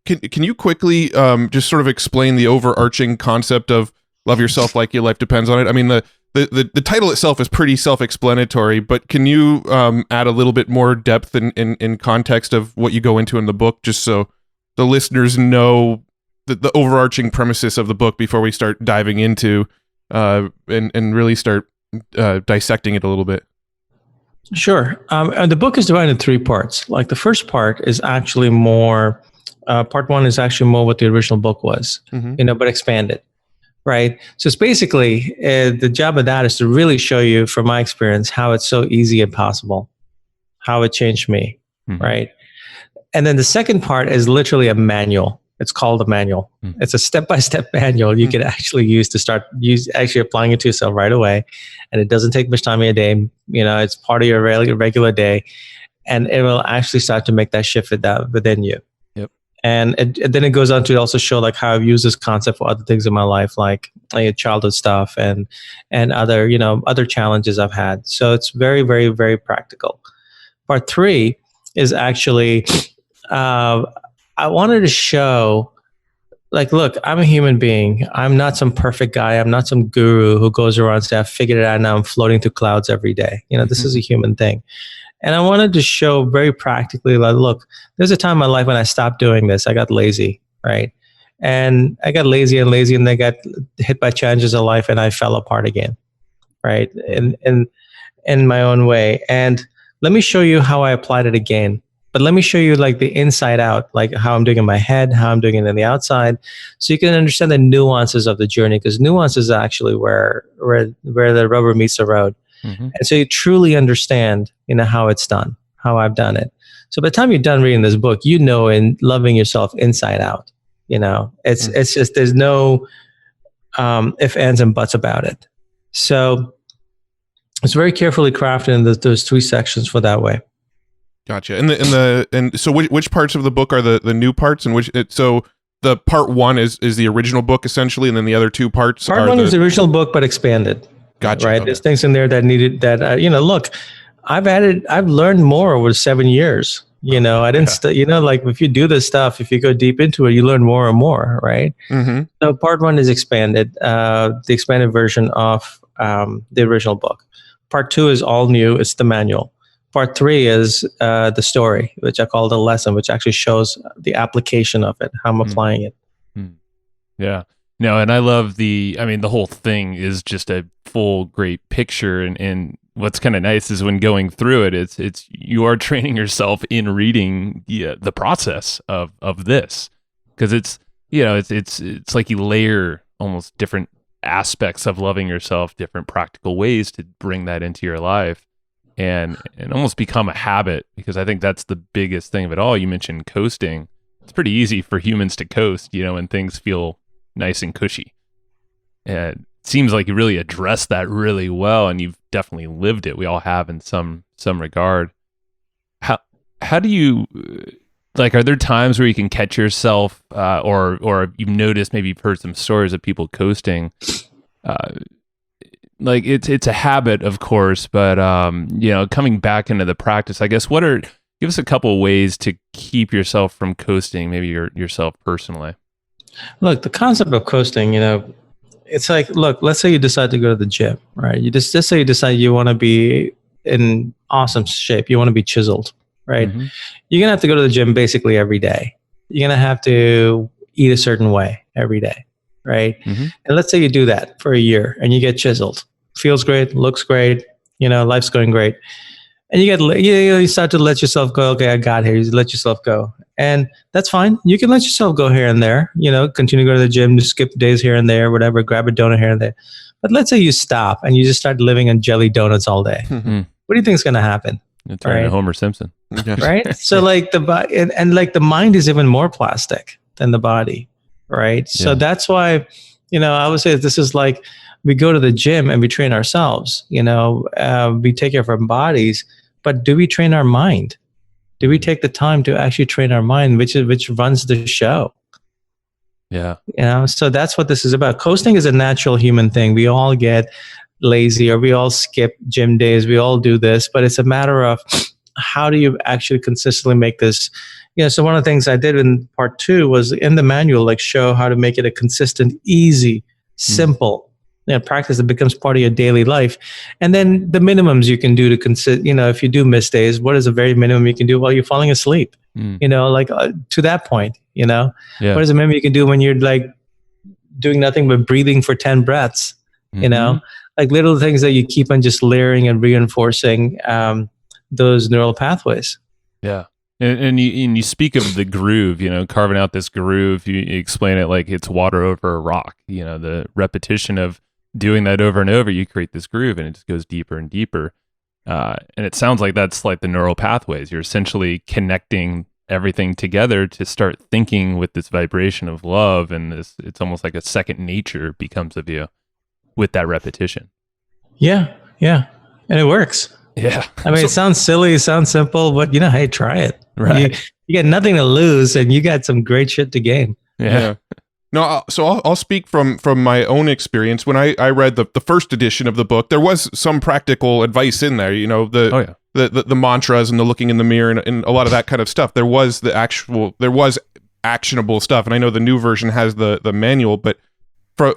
Speaker 1: Can you quickly just sort of explain the overarching concept of love yourself like your life depends on it? I mean, the title itself is pretty self-explanatory, but can you add a little bit more depth in context of what you go into in the book, just so the listeners know the overarching premises of the book before we start diving into and really start dissecting it a little bit?
Speaker 3: Sure. The book is divided into 3 parts. Like the first part is actually more, part 1 is actually more what the original book was, but expanded, right? So it's basically, the job of that is to really show you, from my experience, how it's so easy and possible, how it changed me, right? And then the second part is literally a manual. It's called a manual. It's a step-by-step manual you can actually use to start actually applying it to yourself right away. And it doesn't take much time in a day. It's part of your regular day, and it will actually start to make that shift within you.
Speaker 2: Yep.
Speaker 3: And then it goes on to also show like how I've used this concept for other things in my life, like childhood stuff and other, other challenges I've had. So it's very, very, very practical. Part 3 is actually, I wanted to show, like, look, I'm a human being. I'm not some perfect guy. I'm not some guru who goes around and says, I figured it out now. I'm floating through clouds every day. This is a human thing. And I wanted to show very practically, like, look, there's a time in my life when I stopped doing this. I got lazy, right? And I got lazy and then I got hit by challenges of life and I fell apart again, right? In my own way. And let me show you how I applied it again. But let me show you like the inside out, like how I'm doing in my head, how I'm doing it in the outside, so you can understand the nuances of the journey, because nuance is actually where the rubber meets the road. And so you truly understand, how it's done, how I've done it. So by the time you're done reading this book, and loving yourself inside out, it's just, there's no ifs, ands, and buts about it. So it's very carefully crafted in those 3 sections for that way.
Speaker 1: Gotcha. And so which parts of the book are the new parts, and so the part 1 is the original book essentially, and then the other 2 parts
Speaker 3: part 1 is the original book but expanded.
Speaker 1: Gotcha.
Speaker 3: Right. Okay. There's things in there that needed that look, I've learned more over 7 years. I didn't like if you do this stuff, if you go deep into it, you learn more and more, right? So part 1 is expanded, the expanded version of the original book. Part 2 is all new. It's the manual. Part 3 is the story, which I call the lesson, which actually shows the application of it, how I'm applying it.
Speaker 2: Yeah. No, and I love the whole thing is just a full great picture. And what's kind of nice is when going through it, it's you are training yourself in reading the process of this, because it's like you layer almost different aspects of loving yourself, different practical ways to bring that into your life. And almost become a habit, because I think that's the biggest thing of it all. You mentioned coasting. It's pretty easy for humans to coast, when things feel nice and cushy. And it seems like you really addressed that really well, and you've definitely lived it. We all have in some regard. How do you, like, are there times where you can catch yourself, or you've noticed, maybe you've heard some stories of people coasting, like it's a habit, of course, but coming back into the practice, I guess, give us a couple of ways to keep yourself from coasting, maybe yourself personally.
Speaker 3: Look, the concept of coasting, it's like, look, let's say you decide to go to the gym, right? You just say you decide you want to be in awesome shape, you want to be chiseled, right? You're gonna have to go to the gym basically every day. You're gonna have to eat a certain way every day. Right. And let's say you do that for a year and you get chiseled. Feels great, looks great, life's going great. and you start to let yourself go. Okay, I got here. You let yourself go, and that's fine. You can let yourself go here and there. Continue to go to the gym, just skip days here and there, whatever. Grab a donut here and there. But let's say you stop and you just start living on jelly donuts all day.
Speaker 2: Mm-hmm.
Speaker 3: What do you think is going to happen?
Speaker 2: It's right? Homer Simpson,
Speaker 3: right? So like the body and like the mind is even more plastic than the body, right? So that's why, I would say this is like we go to the gym and we train ourselves. We take care of our bodies, but do we train our mind? Do we take the time to actually train our mind, which runs the show?
Speaker 2: Yeah.
Speaker 3: So that's what this is about. Coasting is a natural human thing. We all get lazy, or we all skip gym days. We all do this, but it's a matter of how do you actually consistently make this. So one of the things I did in part 2 was in the manual, like show how to make it a consistent, easy, simple practice that becomes part of your daily life. And then the minimums you can do to if you do miss days, what is the very minimum you can do while you're falling asleep? To that point, what is the minimum you can do when you're like doing nothing but breathing for 10 breaths, like little things that you keep on just layering and reinforcing those neural pathways.
Speaker 2: Yeah. And you speak of the groove, carving out this groove. You explain it like it's water over a rock. The repetition of doing that over and over, you create this groove, and it just goes deeper and deeper. And it sounds like that's like the neural pathways. You're essentially connecting everything together to start thinking with this vibration of love, and it's almost like a second nature becomes of you with that repetition.
Speaker 3: Yeah. And it works.
Speaker 2: Yeah.
Speaker 3: I mean, it sounds silly, it sounds simple, but hey, try it.
Speaker 2: Right.
Speaker 3: You got nothing to lose, and you got some great shit to gain.
Speaker 2: Yeah.
Speaker 1: No, so I'll speak from my own experience. When I read the first edition of the book, there was some practical advice in there. The mantras and the looking in the mirror and a lot of that kind of stuff. There was actionable stuff, and I know the new version has the manual, but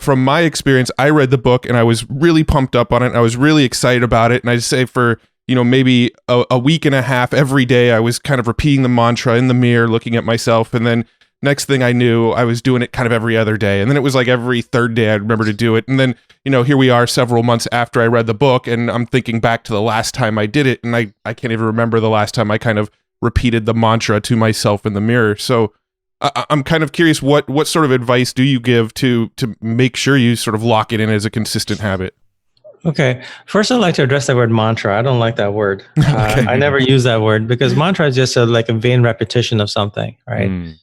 Speaker 1: from my experience, I read the book and I was really pumped up on it. I was really excited about it, and I'd say for maybe a week and a half every day, I was kind of repeating the mantra in the mirror, looking at myself, and then next thing I knew, I was doing it kind of every other day, and then it was like every third day I'd remember to do it, and then here we are several months after I read the book, and I'm thinking back to the last time I did it, and I can't even remember the last time I kind of repeated the mantra to myself in the mirror. So I'm kind of curious, what sort of advice do you give to make sure you sort of lock it in as a consistent habit?
Speaker 3: Okay. First, I'd like to address the word mantra. I don't like that word. Okay. I never use that word because mantra is just like a vain repetition of something, right?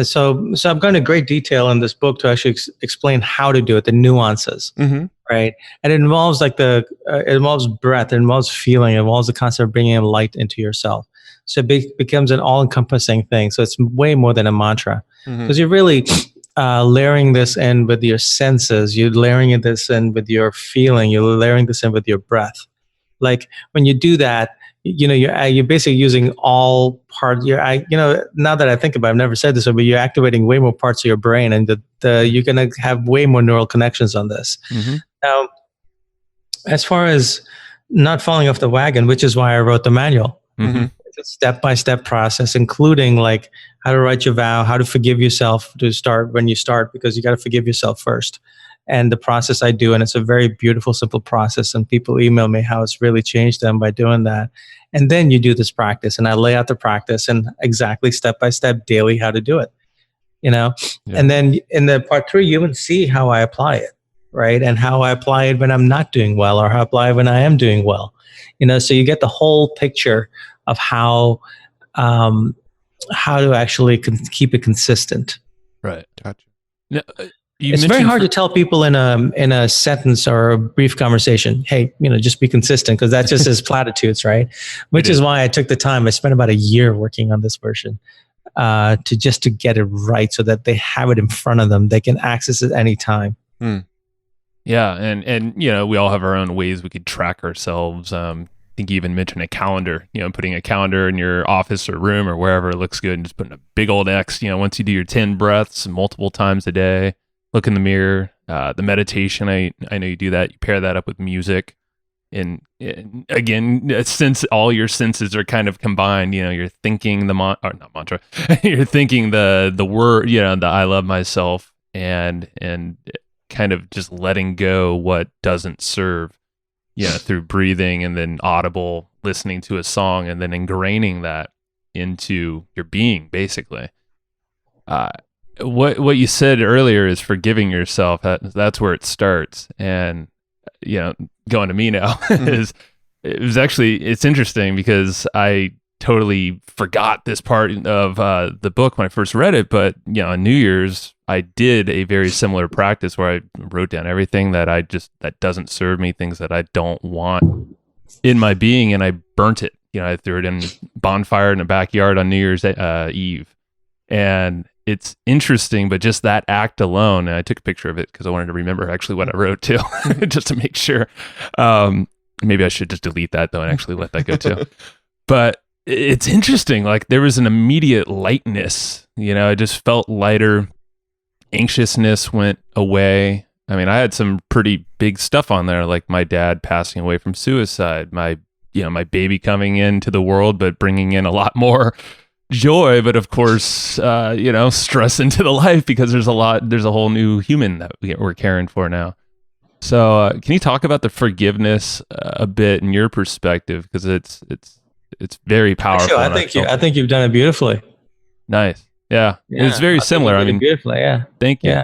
Speaker 3: So I'm going to great detail in this book to actually explain how to do it, the nuances, right? And it involves it involves breath, it involves feeling, it involves the concept of bringing light into yourself. So it becomes an all-encompassing thing. So it's way more than a mantra because you're really layering this in with your senses. You're layering this in with your feeling. You're layering this in with your breath. Like when you do that, you're basically using all parts. Now that I think about it, I've never said this, but you're activating way more parts of your brain, and you're going to have way more neural connections on this. Now, as far as not falling off the wagon, which is why I wrote the manual. It's a step-by-step process, including like how to write your vow, how to forgive yourself to start when you start, because you got to forgive yourself first. And the process I do, and it's a very beautiful, simple process. And people email me how it's really changed them by doing that. And then you do this practice, and I lay out the practice and exactly step-by-step daily how to do it, And then in the part 3, you would see how I apply it, right? And how I apply it when I'm not doing well, or how I apply it when I am doing well, so you get the whole picture of how to actually keep it consistent.
Speaker 2: Right.
Speaker 1: Gotcha.
Speaker 2: Now,
Speaker 3: it's very hard to tell people in a sentence or a brief conversation, hey, just be consistent, because that just is platitudes, right? Which is why I took the time. I spent about a year working on this version to get it right, so that they have it in front of them. They can access it anytime.
Speaker 2: Yeah, and we all have our own ways we could track ourselves. I think you even mentioned a calendar, putting a calendar in your office or room or wherever it looks good, and just putting a big old X, once you do your 10 breaths multiple times a day, look in the mirror, the meditation, I know you do that. You pair that up with music, and again, since all your senses are kind of combined, you're thinking not mantra, you're thinking the word, the I love myself, and kind of just letting go what doesn't serve. Through breathing and then audible listening to a song and then ingraining that into your being, basically. What you said earlier is forgiving yourself. That's where it starts. And, going to me now it's interesting because I totally forgot this part of the book when I first read it. But, on New Year's, I did a very similar practice where I wrote down everything that doesn't serve me, things that I don't want in my being, and I burnt it. I threw it in bonfire in a backyard on New Year's Eve. And it's interesting, but just that act alone, and I took a picture of it because I wanted to remember actually what I wrote too, just to make sure. Maybe I should just delete that though and actually let that go too. But it's interesting. Like there was an immediate lightness, I just felt lighter. Anxiousness went away. I mean, I had some pretty big stuff on there, like my dad passing away from suicide, my baby coming into the world, but bringing in a lot more joy, but of course, stress into the life because there's a whole new human that we're caring for now. So can you talk about the forgiveness a bit in your perspective? Because it's very powerful.
Speaker 3: Sure, I think you've done it beautifully.
Speaker 2: Nice. Yeah. It's very similar. I mean,
Speaker 3: beautifully. Yeah.
Speaker 2: Thank you.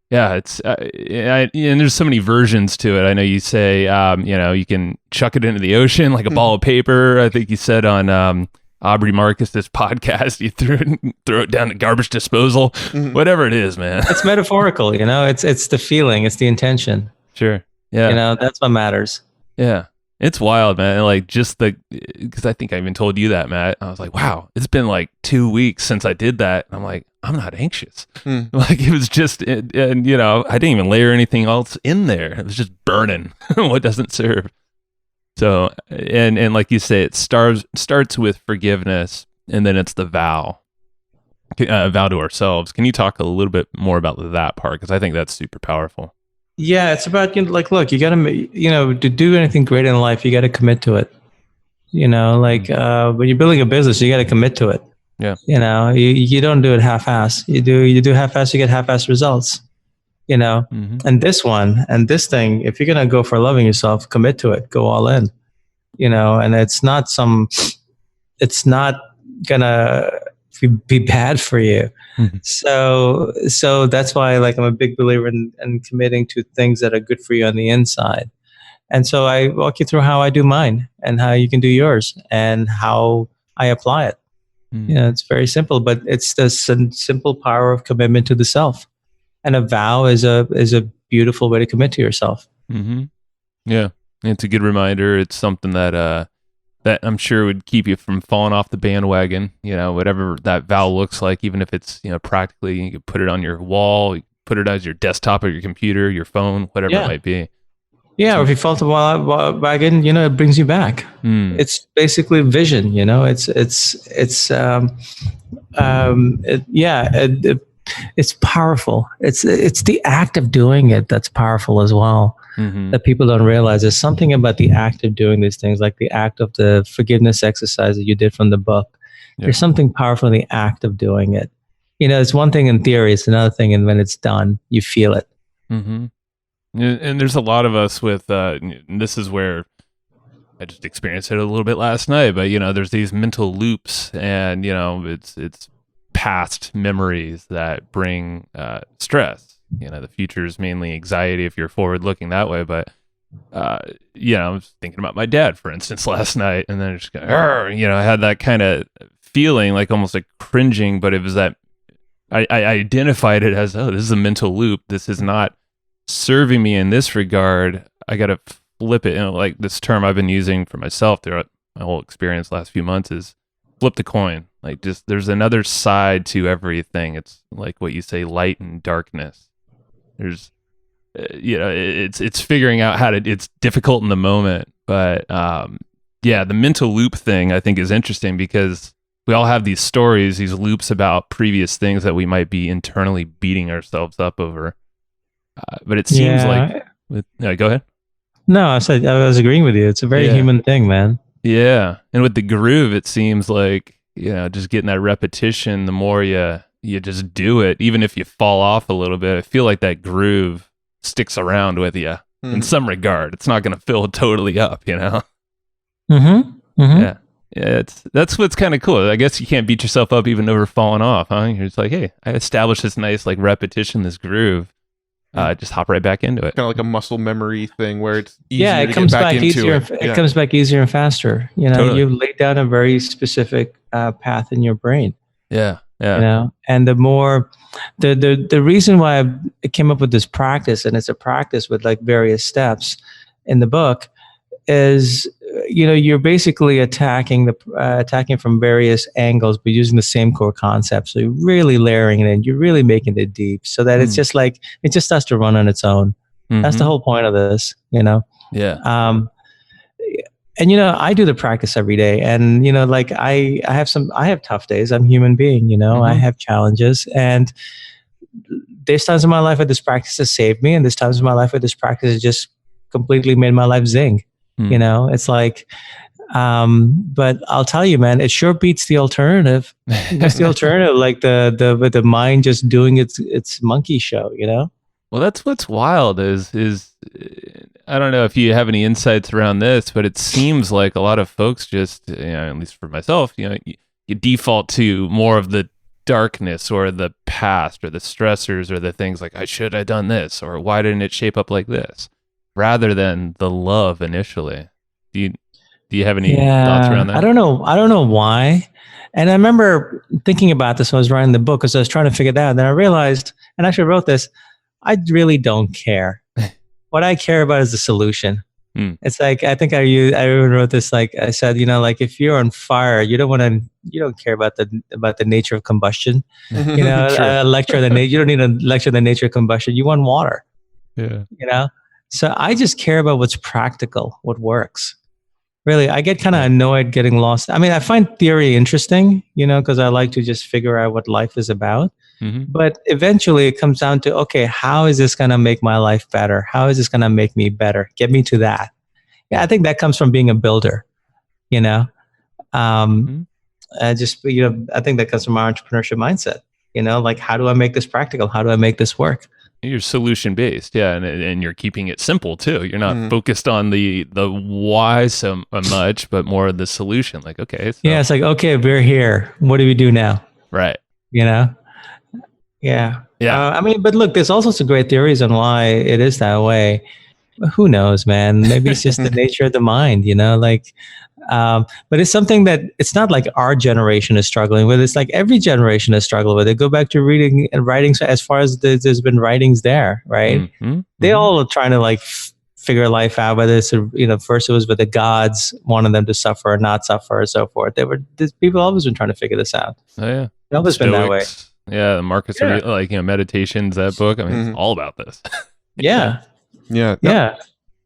Speaker 2: Yeah. It's and there's so many versions to it. I know you say you can chuck it into the ocean like a ball of paper. I think you said on Aubrey Marcus's podcast, you throw it down to garbage disposal, whatever it is, man.
Speaker 3: It's metaphorical, it's the feeling, it's the intention.
Speaker 2: Sure. Yeah.
Speaker 3: That's what matters.
Speaker 2: Yeah. It's wild, man. Like because I think I even told you that, Matt. I was like, wow, it's been like 2 weeks since I did that. And I'm like, I'm not anxious. Like it was just, and I didn't even layer anything else in there. It was just burning what doesn't serve. So, and like you say, it starts with forgiveness, and then it's the vow to ourselves. Can you talk a little bit more about that part? Because I think that's super powerful.
Speaker 3: Yeah, it's about, look, you got to, to do anything great in life, you got to commit to it. When you're building a business, you got to commit to it.
Speaker 2: Yeah.
Speaker 3: You don't do it half-ass. You do half-ass, you get half-ass results. And this thing, if you're going to go for loving yourself, commit to it, go all in, and it's not going to be bad for you. So that's why I'm a big believer in committing to things that are good for you on the inside. And so I walk you through how I do mine and how you can do yours and how I apply it. It's very simple, but it's the simple power of commitment to the self. And a vow is a beautiful way to commit to yourself.
Speaker 2: Mm-hmm. Yeah, it's a good reminder. It's something that I'm sure would keep you from falling off the bandwagon. Whatever that vow looks like, even if it's practically, you can put it on your wall, you put it as your desktop or your computer, your phone, whatever it might be.
Speaker 3: Yeah, or if you fall off the wagon, it brings you back. It's basically vision. It's powerful. It's the act of doing it that's powerful as well. That people don't realize. There's something about the act of doing these things, like the act of the forgiveness exercise that you did from the book. Yeah. There's something powerful in the act of doing it. It's one thing in theory, it's another thing, and when it's done, you feel it.
Speaker 2: Mm-hmm. And there's a lot of us with, this is where I just experienced it a little bit last night, but there's these mental loops, and it's past memories that bring stress. The future is mainly anxiety if you're forward looking that way, but I was thinking about my dad, for instance, last night, and then just I had that kind of feeling, like almost like cringing, but it was that I identified it as, this is a mental loop. This is not serving me in this regard. I got to flip it. Like this term I've been using for myself throughout my whole experience last few months is flip the coin. Like just there's another side to everything. It's like what you say, light and darkness. There's it's figuring out how to, it's difficult in the moment, but the mental loop thing I think is interesting because we all have these stories, these loops about previous things that we might be internally beating ourselves up over. But it seems go ahead.
Speaker 3: No, I was agreeing with you. It's a very human thing, man.
Speaker 2: Yeah. And with the groove, it seems like, just getting that repetition, the more you just do it, even if you fall off a little bit, I feel like that groove sticks around with you in some regard. It's not going to fill totally up,
Speaker 3: Mm-hmm. Mm-hmm.
Speaker 2: Yeah. Yeah, that's what's kind of cool. I guess you can't beat yourself up even over falling off, huh? You're just like, hey, I established this nice like repetition, this groove. Just hop right back into it.
Speaker 1: Kind of like a muscle memory thing where it's easier
Speaker 3: it
Speaker 1: to
Speaker 3: comes
Speaker 1: get back into
Speaker 3: easier.
Speaker 1: it.
Speaker 3: It comes back easier and faster. You know,
Speaker 2: Totally.
Speaker 3: you've laid down a very specific path in your brain.
Speaker 2: Yeah. Yeah.
Speaker 3: You know, and the more, the reason why I came up with this practice, and it's a practice with like various steps in the book, is, you know, you're basically attacking from various angles, but using the same core concept. So you're really layering it in. You're really making it deep, so that it's just like it just starts to run on its own. That's the whole point of this, you know.
Speaker 2: Yeah.
Speaker 3: And you know, I do the practice every day, and you know, like I have tough days. I'm a human being, you know. I have challenges, and there's times in my life where this practice has saved me, and there's times in my life where this practice has just completely made my life zing. You know, it's like, but I'll tell you, man, it sure beats the alternative. That's the alternative, like the mind just doing its monkey show, you know?
Speaker 2: Well, that's what's wild is I don't know if you have any insights around this, but it seems like a lot of folks just, you know, at least for myself, you know, you default to more of the darkness or the past or the stressors or the things like, I should have done this, or why didn't it shape up like this, rather than the love initially. Do you have any thoughts around that?
Speaker 3: I don't know why. And I remember thinking about this when I was writing the book, because I was trying to figure it out. And then I realized, and I actually wrote this, I really don't care. What I care about is the solution. It's like, I think I even wrote this, like I said, you know, like if you're on fire, you don't care about the nature of combustion. You know, you don't need to lecture the nature of combustion. You want water.
Speaker 2: Yeah.
Speaker 3: You know? So I just care about what's practical, what works. Really, I get kind of annoyed getting lost. I mean, I find theory interesting, you know, because I like to just figure out what life is about. But eventually it comes down to, okay, how is this going to make my life better? How is this going to make me better? Get me to that. Yeah, I think that comes from being a builder, you know. I think that comes from our entrepreneurship mindset, you know, like, how do I make this practical? How do I make this work?
Speaker 2: You're solution based, yeah, and you're keeping it simple too. You're not focused on the why so much, but more the solution. Like, okay, so.
Speaker 3: Yeah, it's like, okay, we're here. What do we do now?
Speaker 2: Right.
Speaker 3: You know. Yeah.
Speaker 2: Yeah.
Speaker 3: I mean, but look, there's also some great theories on why it is that way. But who knows, man? Maybe it's just the nature of the mind, you know, like, but it's something that it's not like our generation is struggling with. It's like every generation has struggled with it. Go back to reading and writing. So as far as there's been writings there, right? They all are trying to like figure life out, whether it's, you know, first it was with the gods wanting them to suffer or not suffer or so forth. People always been trying to figure this out.
Speaker 2: Oh yeah.
Speaker 3: It's always been that way.
Speaker 2: Yeah, the Marcus, like, you know, Meditations, that book. I mean, it's all about this.
Speaker 3: Yeah.
Speaker 1: Yeah.
Speaker 3: Yeah.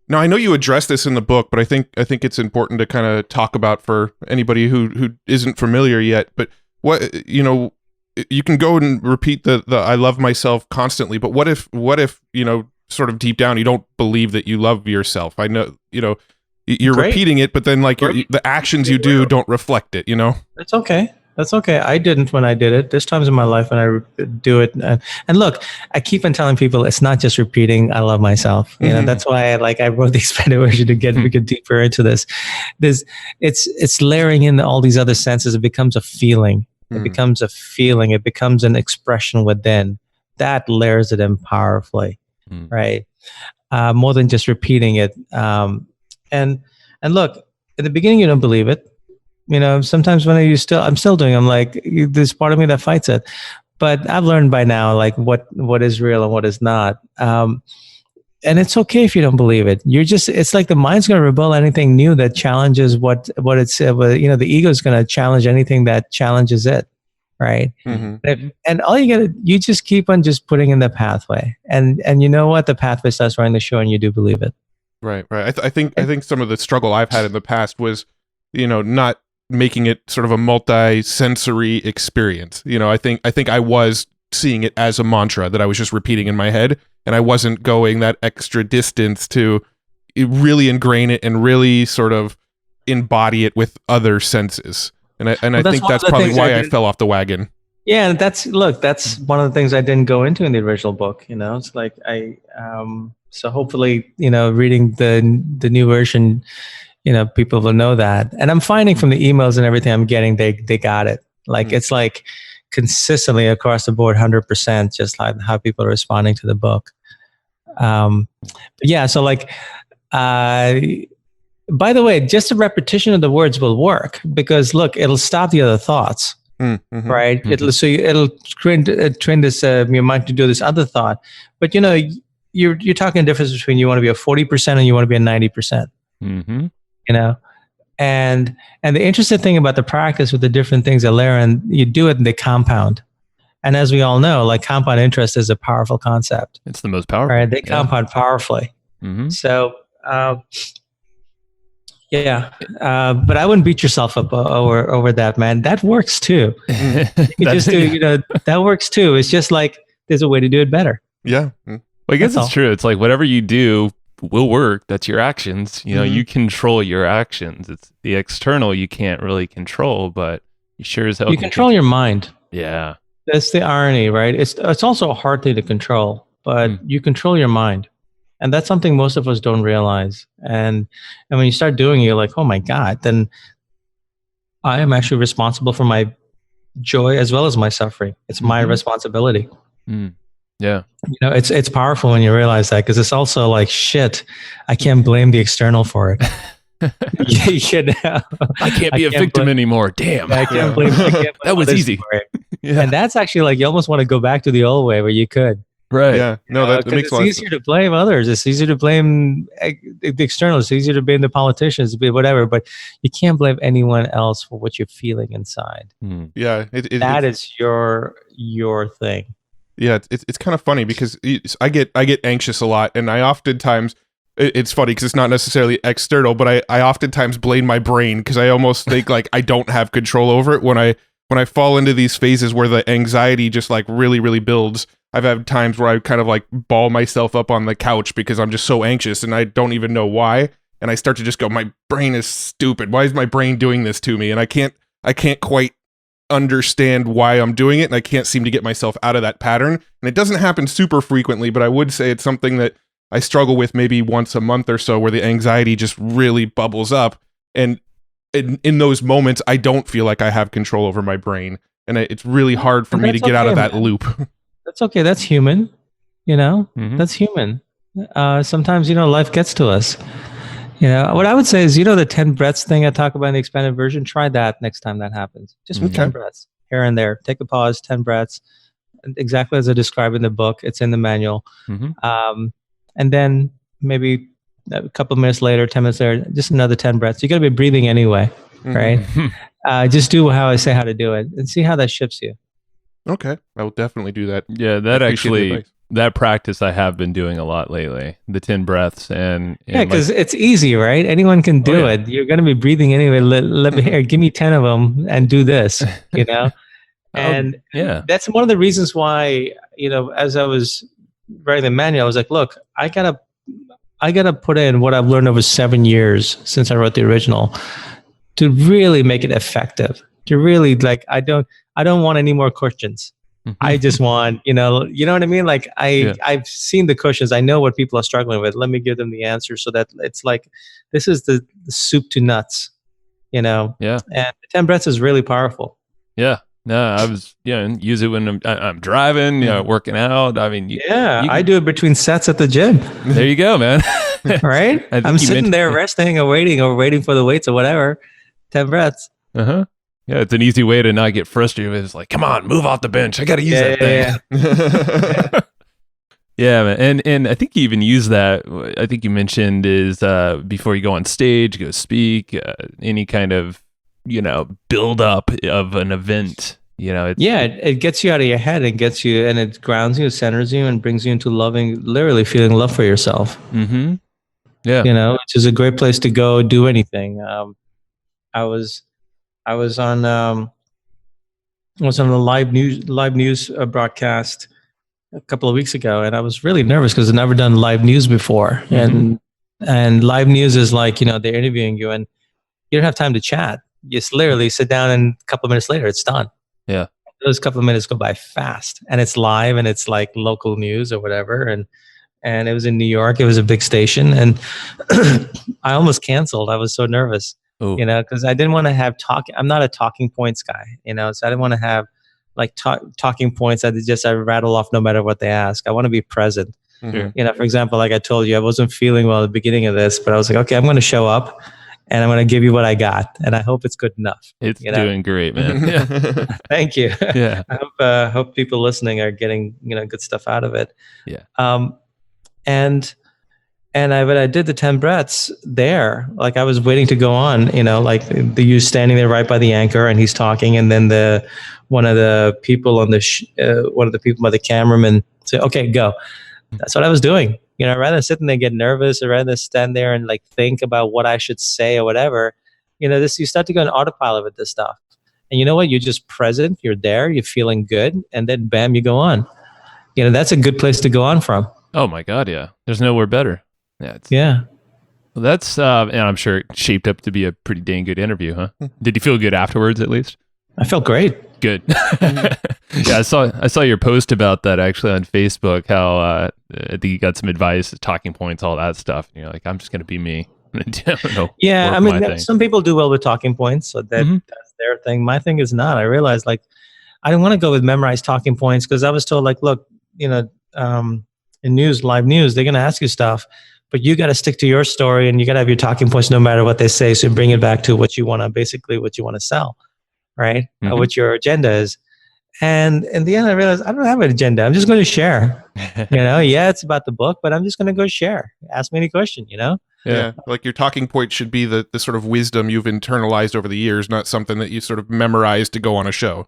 Speaker 1: Now, I know you address this in the book, but I think it's important to kind of talk about for anybody who isn't familiar yet. But what, you know, you can go and repeat the I love myself constantly, but what if, you know, sort of deep down, you don't believe that you love yourself? I know, you know, you're repeating it, but then like the actions you do don't reflect it, you know?
Speaker 3: It's okay. That's okay. I didn't when I did it. There's times in my life when I do it. And look, I keep on telling people it's not just repeating, I love myself. You know, that's why I wrote the expanded version to get deeper into this. It's layering in all these other senses. It becomes a feeling. It becomes a feeling. It becomes an expression within. That layers it in powerfully, right? More than just repeating it. And look, in the beginning, you don't believe it. You know, sometimes when I'm still doing, I'm like, there's part of me that fights it. But I've learned by now, like what is real and what is not. And it's okay if you don't believe it. It's like the mind's going to rebel anything new that challenges what it's, you know, the ego is going to challenge anything that challenges it. Right. And all you just keep on just putting in the pathway. And you know what? The pathway starts running the show and you do believe it.
Speaker 1: Right. I think some of the struggle I've had in the past was, you know, not making it sort of a multi-sensory experience. You know, I think I was seeing it as a mantra that I was just repeating in my head, and I wasn't going that extra distance to really ingrain it and really sort of embody it with other senses. And I think that's probably why I fell off the wagon.
Speaker 3: Yeah, and that's one of the things I didn't go into in the original book. You know, it's like so hopefully, you know, reading the new version, people will know that. And I'm finding from the emails and everything I'm getting, they got it. Like it's like consistently across the board, 100%, just like how people are responding to the book. So like, by the way, just a repetition of the words will work, because look, it'll stop the other thoughts, right? It'll train this your mind to do this other thought. But you're talking a difference between you want to be a 40% and you want to be a 90%. And the interesting thing about the practice with the different things that layer, and you do it and they compound. And as we all know, like compound interest is a powerful concept.
Speaker 2: It's the most powerful.
Speaker 3: Right? They compound powerfully. So, but I wouldn't beat yourself up over that, man. That works too. That works too. It's just like there's a way to do it better.
Speaker 1: Yeah.
Speaker 2: Well, I guess it's true. It's like whatever you do will work. That's your actions. You control your actions. It's the external you can't really control, but you sure as hell
Speaker 3: you control your mind.
Speaker 2: Yeah.
Speaker 3: That's the irony, right? It's also a hard thing to control, but you control your mind. And that's something most of us don't realize. And when you start doing it, you're like, oh my God, then I am actually responsible for my joy as well as my suffering. It's my responsibility.
Speaker 2: Yeah.
Speaker 3: It's powerful when you realize that, because it's also like, shit, I can't blame the external for it.
Speaker 2: I can't be a victim anymore. Damn.
Speaker 3: I can't blame
Speaker 2: that was easy.
Speaker 3: Yeah. And that's actually like, you almost want to go back to the old way where you could.
Speaker 2: Right.
Speaker 1: Yeah. No, that makes sense.
Speaker 3: It's easier to blame others. It's easier to blame the external. It's easier to blame the politicians, whatever. But you can't blame anyone else for what you're feeling inside.
Speaker 1: Yeah.
Speaker 3: That is your thing.
Speaker 1: Yeah. It's kind of funny because I get anxious a lot, and I oftentimes, it's funny because it's not necessarily external, but I oftentimes blame my brain, because I almost think like I don't have control over it when I fall into these phases where the anxiety just like really, really builds. I've had times where I kind of like ball myself up on the couch because I'm just so anxious and I don't even know why. And I start to just go, my brain is stupid. Why is my brain doing this to me? And I can't quite understand why I'm doing it. And I can't seem to get myself out of that pattern. And it doesn't happen super frequently, but I would say it's something that I struggle with maybe once a month or so, where the anxiety just really bubbles up. And in those moments, I don't feel like I have control over my brain. And it's really hard for me to get out of that loop.
Speaker 3: That's okay. That's human. That's human. Sometimes, life gets to us. What I would say is, the 10 breaths thing I talk about in the expanded version, try that next time that happens. Just with 10 breaths here and there. Take a pause, 10 breaths. Exactly as I describe in the book. It's in the manual. And then maybe a couple of minutes later, 10 minutes later, just another 10 breaths. You got to be breathing anyway, right? Just do how I say how to do it and see how that shifts you.
Speaker 1: Okay. I will definitely do that.
Speaker 2: Yeah, that practice I have been doing a lot lately. The 10 breaths and
Speaker 3: because it's easy, right? Anyone can do it. You're going to be breathing anyway. Let me here, give me 10 of them and do this, And that's one of the reasons why, as I was writing the manual, I was like, look, I gotta put in what I've learned over 7 years since I wrote the original to really make it effective. To really I don't want any more questions. I just want, you know what I mean? Like I've seen the questions. I know what people are struggling with. Let me give them the answer so that it's like, this is the soup to nuts, Yeah. And the 10 breaths is really powerful.
Speaker 2: Yeah. No, I was, use it when I'm driving, working out. I mean,
Speaker 3: I do it between sets at the gym.
Speaker 2: There you go, man.
Speaker 3: Right? I'm sitting there resting or waiting for the weights or whatever. 10 breaths.
Speaker 2: Yeah, it's an easy way to not get frustrated. It's like, come on, move off the bench. I got to use that thing. Yeah, man. And I think you even use that. I think you mentioned is before you go on stage, go speak, any kind of, build up of an event.
Speaker 3: It gets you out of your head and it grounds you, centers you, and brings you into literally feeling love for yourself. Yeah, which is a great place to go do anything. I was on a live news broadcast a couple of weeks ago, and I was really nervous because I've never done live news before. And live news is like, they're interviewing you and you don't have time to chat. You just literally sit down and a couple of minutes later it's done.
Speaker 2: Yeah.
Speaker 3: Those couple of minutes go by fast, and it's live and it's like local news or whatever. and it was in New York. It was a big station, and I almost canceled. I was so nervous, because I didn't want to have I'm not a talking points guy, so I didn't want to have like talking points that I rattle off no matter what they ask. I want to be present. For example, like I told you, I wasn't feeling well at the beginning of this, but I was like, okay, I'm going to show up and I'm going to give you what I got. And I hope it's good enough.
Speaker 2: It's doing great, man. Yeah.
Speaker 3: Thank you.
Speaker 2: Yeah.
Speaker 3: I hope people listening are getting, good stuff out of it.
Speaker 2: Yeah.
Speaker 3: But I did the 10 breaths there. Like I was waiting to go on, like you standing there right by the anchor and he's talking. And then one of the people by the cameraman said, okay, go. That's what I was doing. Rather than sitting there and get nervous, or rather than stand there and like think about what I should say or whatever, you start to go on autopilot with this stuff. And you know what? You're just present. You're there. You're feeling good. And then bam, you go on. That's a good place to go on from.
Speaker 2: Oh my God. Yeah. There's nowhere better.
Speaker 3: Yeah.
Speaker 2: Well, that's, and I'm sure it shaped up to be a pretty dang good interview, huh? Did you feel good afterwards at least?
Speaker 3: I felt great.
Speaker 2: Good. Yeah, I saw your post about that actually on Facebook, how I think you got some advice, talking points, all that stuff. And you're like, I'm just going to be me.
Speaker 3: Yeah, I mean, some people do well with talking points, so that's their thing. My thing is not. I realized like I didn't want to go with memorized talking points because I was told like, look, in live news, they're going to ask you stuff, but you got to stick to your story and you got to have your talking points no matter what they say. So bring it back to what you want to sell, right? What your agenda is. And in the end, I realized I don't have an agenda. I'm just going to share. Yeah, it's about the book, but I'm just going to go share. Ask me any question.
Speaker 1: Yeah, like your talking point should be the sort of wisdom you've internalized over the years, not something that you sort of memorized to go on a show.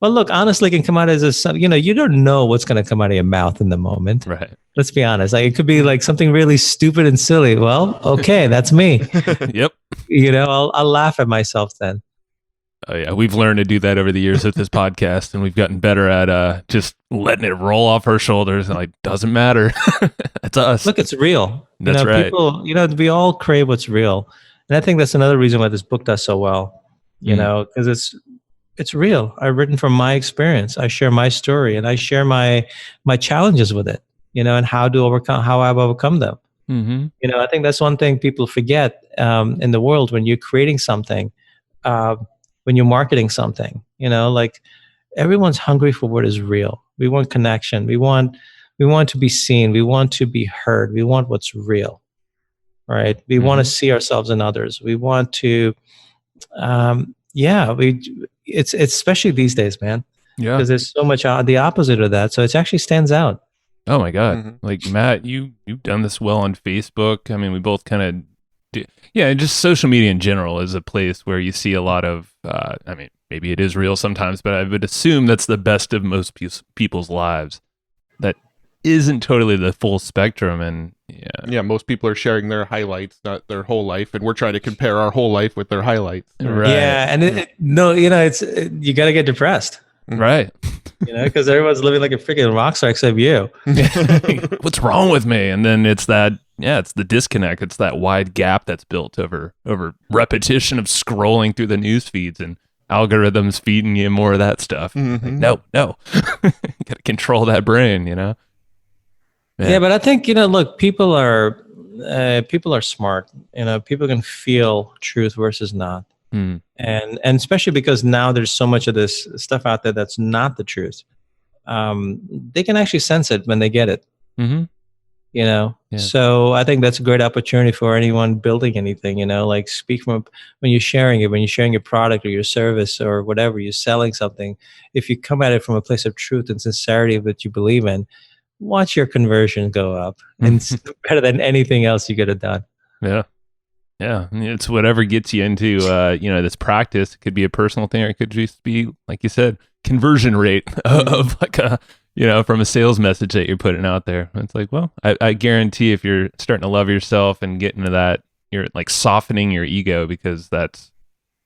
Speaker 3: Well, look, honestly, it can come out as you don't know what's going to come out of your mouth in the moment.
Speaker 2: Right.
Speaker 3: Let's be honest. Like it could be like something really stupid and silly. Well, okay, that's me.
Speaker 2: Yep.
Speaker 3: I'll laugh at myself then.
Speaker 2: Oh yeah, we've learned to do that over the years with this podcast, and we've gotten better at just letting it roll off our shoulders. And like, doesn't matter. It's us.
Speaker 3: Look, it's real.
Speaker 2: That's right.
Speaker 3: People, we all crave what's real, and I think that's another reason why this book does so well. Because it's real. I've written from my experience. I share my story, and I share my challenges with it. And how I've overcome them. I think that's one thing people forget in the world when you're creating something. When you're marketing something, like everyone's hungry for what is real. We want connection. We want to be seen. We want to be heard. We want what's real, right? We want to see ourselves in others. We want to, it's especially these days, man. Yeah. Because there's so much the opposite of that. So it actually stands out.
Speaker 2: Oh my God. Like Matt, you've done this well on Facebook. I mean, we both kind of, just social media in general is a place where you see a lot of, maybe it is real sometimes, but I would assume that's the best of most people's lives. That isn't totally the full spectrum. And
Speaker 1: most people are sharing their highlights, not their whole life. And we're trying to compare our whole life with their highlights.
Speaker 2: Right.
Speaker 3: Yeah. And you got to get depressed.
Speaker 2: Right.
Speaker 3: Because everyone's living like a freaking rock star except you.
Speaker 2: What's wrong with me? And then it's that, it's the disconnect. It's that wide gap that's built over repetition of scrolling through the news feeds and algorithms feeding you more of that stuff. Like, no. Got to control that brain,
Speaker 3: Yeah, but I think, look, people are smart. People can feel truth versus not. And especially because now there's so much of this stuff out there that's not the truth. They can actually sense it when they get it. So I think that's a great opportunity for anyone building anything. Like speak from when you're sharing your product or your service or whatever, you're selling something. If you come at it from a place of truth and sincerity of what you believe in, watch your conversion go up. And it's better than anything else you could have done.
Speaker 2: Yeah. Yeah, it's whatever gets you into, this practice. It could be a personal thing, or it could just be, like you said, conversion rate of like a, from a sales message that you're putting out there. It's like, well, I guarantee if you're starting to love yourself and get into that, you're like softening your ego, because that's,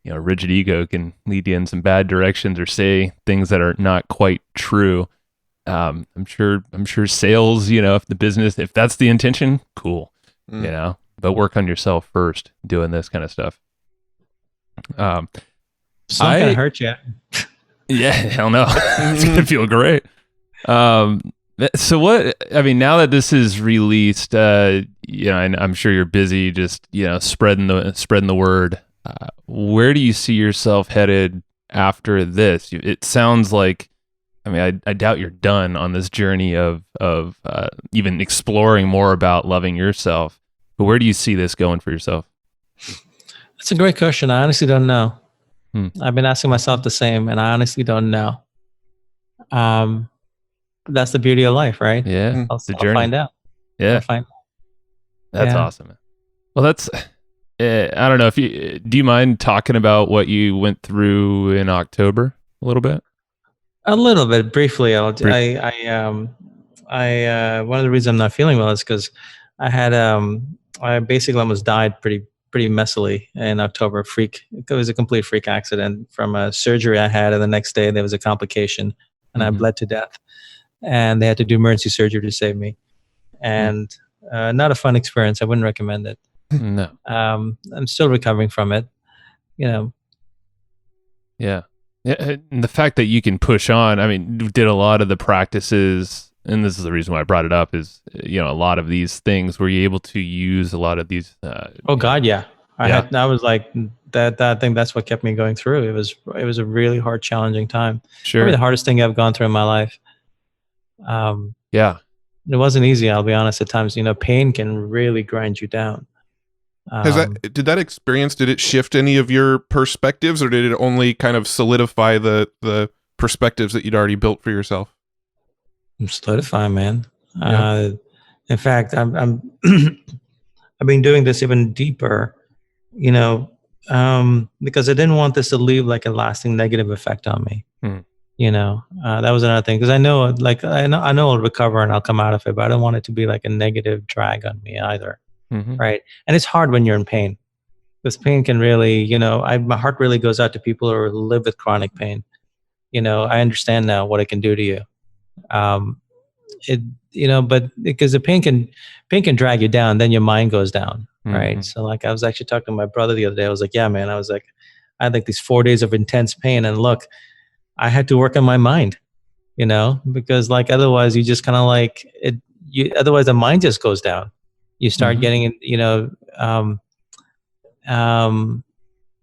Speaker 2: rigid ego can lead you in some bad directions or say things that are not quite true. I'm sure sales, if that's the intention, cool, but work on yourself first doing this kind of stuff.
Speaker 3: It's not going to hurt you.
Speaker 2: Yeah, hell no. It's going to feel great. So now that this is released, and I'm sure you're busy just, spreading the word. Where do you see yourself headed after this? It sounds like, I doubt you're done on this journey of even exploring more about loving yourself, but where do you see this going for yourself?
Speaker 3: That's a great question. I honestly don't know. I've been asking myself the same, and I honestly don't know. That's the beauty of life, right?
Speaker 2: Yeah,
Speaker 3: I'll find out.
Speaker 2: Yeah, that's awesome. Well, that's. I don't know do you mind talking about what you went through in October a little bit?
Speaker 3: A little bit, briefly. One of the reasons I'm not feeling well is because I basically almost died pretty messily in October. It was a complete freak accident from a surgery I had, and the next day there was a complication, and I bled to death. And they had to do emergency surgery to save me. And not a fun experience. I wouldn't recommend it.
Speaker 2: No.
Speaker 3: I'm still recovering from it, Yeah.
Speaker 2: And the fact that you can push on, did a lot of the practices, and this is the reason why I brought it up, is, a lot of these things, were you able to use a lot of these?
Speaker 3: Oh God, yeah. I was like that. I think that's what kept me going through. It was a really hard, challenging time.
Speaker 2: Sure.
Speaker 3: Probably the hardest thing I've gone through in my life. It wasn't easy. I'll be honest. At times, pain can really grind you down.
Speaker 1: Did that experience, did it shift any of your perspectives, or did it only kind of solidify the perspectives that you'd already built for yourself?
Speaker 3: I'm solidifying, man. Yeah. In fact, I'm I've been doing this even deeper, because I didn't want this to leave like a lasting negative effect on me. That was another thing, because I know I'll recover and I'll come out of it, but I don't want it to be like a negative drag on me either. Right. And it's hard when you're in pain, because pain can really, my heart really goes out to people who live with chronic pain. I understand now what it can do to you. But because the pain can drag you down, then your mind goes down. Right. So like, I was actually talking to my brother the other day. I was like, yeah, man, I had like these 4 days of intense pain, and look, I had to work on my mind, because like, otherwise you just kind of like it, otherwise the mind just goes down. You start getting,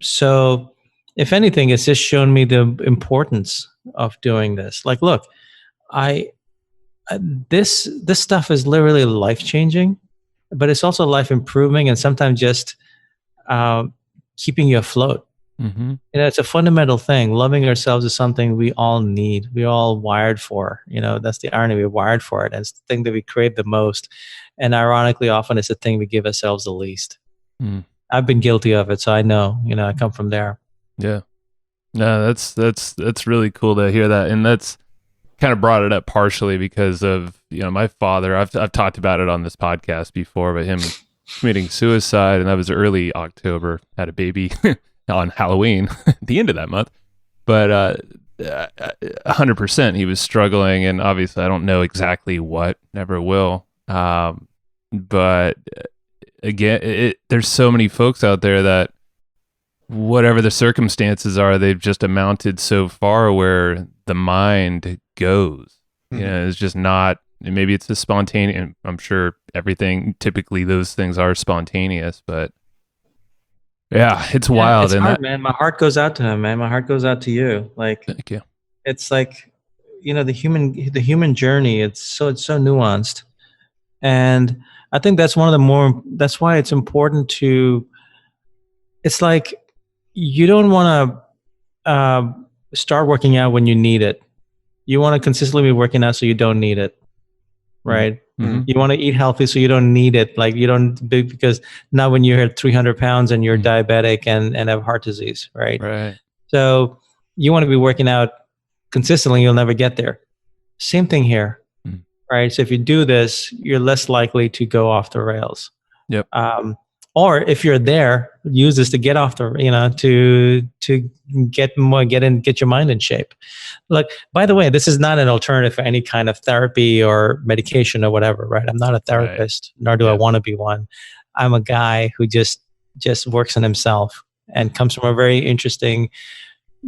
Speaker 3: so if anything, it's just shown me the importance of doing this. Like, look, this stuff is literally life changing, but it's also life improving, and sometimes just keeping you afloat. It's a fundamental thing. Loving ourselves is something we all need. We're all wired for. That's the irony. We're wired for it. And it's the thing that we crave the most. And ironically, often it's the thing we give ourselves the least. I've been guilty of it, so I know. I come from there.
Speaker 2: Yeah. No, that's really cool to hear that, and that's kind of brought it up partially because of my father. I've talked about it on this podcast before, but him committing suicide, and that was early October. Had a baby on Halloween, at the end of that month, but 100% he was struggling, and obviously I don't know exactly what, never will. But again, there's so many folks out there that whatever the circumstances are, they've just amounted so far where the mind goes. It's just not, maybe it's a spontaneous, I'm sure typically those things are spontaneous, but yeah, it's wild.
Speaker 3: It's hard, man. My heart goes out to him, man. My heart goes out to you. Like,
Speaker 2: thank you.
Speaker 3: It's like, the human journey, it's so nuanced. And I think that's that's why it's important it's like, you don't want to start working out when you need it. You want to consistently be working out so you don't need it. Right. You want to eat healthy so you don't need it. Like, you don't, because now when you're at 300 pounds and you're diabetic and have heart disease. Right. So you want to be working out consistently, you'll never get there. Same thing here. Right. So if you do this, you're less likely to go off the rails.
Speaker 2: Yep.
Speaker 3: Or if you're there, use this to get off the, to get your mind in shape. Look, by the way, this is not an alternative for any kind of therapy or medication or whatever, right? I'm not a therapist, nor do I want to be one. I'm a guy who just works on himself and comes from a very interesting,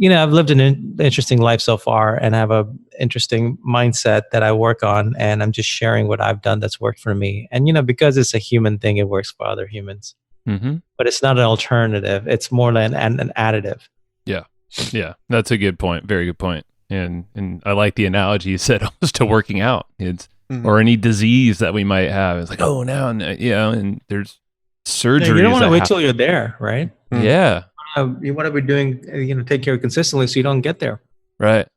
Speaker 3: I've lived an interesting life so far, and I have a interesting mindset that I work on, and I'm just sharing what I've done that's worked for me. And because it's a human thing, it works for other humans.
Speaker 2: Mm-hmm.
Speaker 3: But it's not an alternative. It's more like an additive.
Speaker 2: Yeah, that's a good point. Very good point. And I like the analogy you said almost to working out. It's or any disease that we might have. It's like, oh, now, and there's surgeries.
Speaker 3: You don't want to wait till you're there, right?
Speaker 2: Yeah.
Speaker 3: You want to be doing, take care of consistently so you don't get there.
Speaker 2: Right.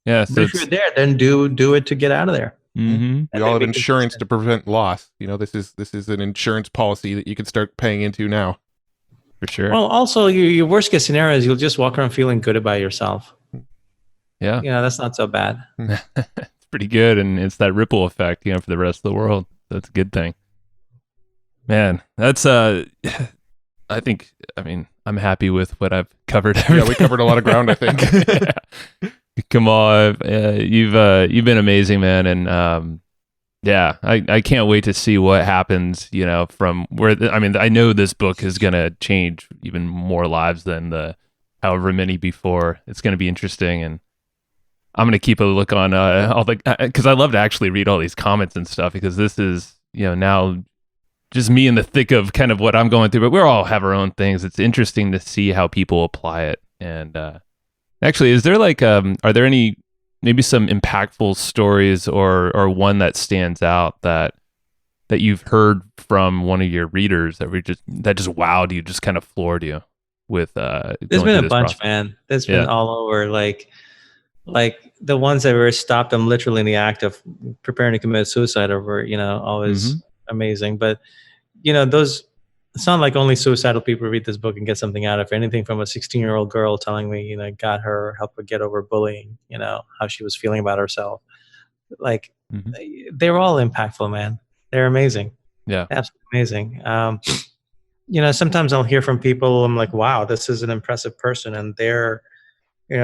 Speaker 2: Yeah. So
Speaker 3: but if you're there, then do it to get out of there.
Speaker 2: Mm-hmm.
Speaker 1: We all have insurance to prevent loss. This is an insurance policy that you can start paying into now.
Speaker 2: For sure.
Speaker 3: Well, also, your worst case scenario is you'll just walk around feeling good about yourself.
Speaker 2: Yeah.
Speaker 3: That's not so bad.
Speaker 2: It's pretty good. And it's that ripple effect, for the rest of the world. That's a good thing. Man, that's, I'm happy with what I've covered.
Speaker 1: Yeah, we covered a lot of ground, I think.
Speaker 2: Kamal, you've been amazing, man. And, I can't wait to see what happens, from where, I know this book is going to change even more lives than the however many before. It's going to be interesting. And I'm going to keep a look on all the, because I love to actually read all these comments and stuff, because this is, now just me in the thick of kind of what I'm going through, but we all have our own things. It's interesting to see how people apply it. And actually, is there are there any, maybe some impactful stories or one that stands out that you've heard from one of your readers that just wowed you, just kind of floored you with
Speaker 3: there's been a bunch, man. There's been all over, like the ones that were stopped them literally in the act of preparing to commit suicide over, always amazing. But those, it's not like only suicidal people read this book and get something out of it. Anything from a 16-year-old girl telling me, got her, help her get over bullying, how she was feeling about herself. Like, they were all impactful, man. They're amazing.
Speaker 2: Yeah.
Speaker 3: Absolutely amazing. Sometimes I'll hear from people, I'm like, wow, this is an impressive person. And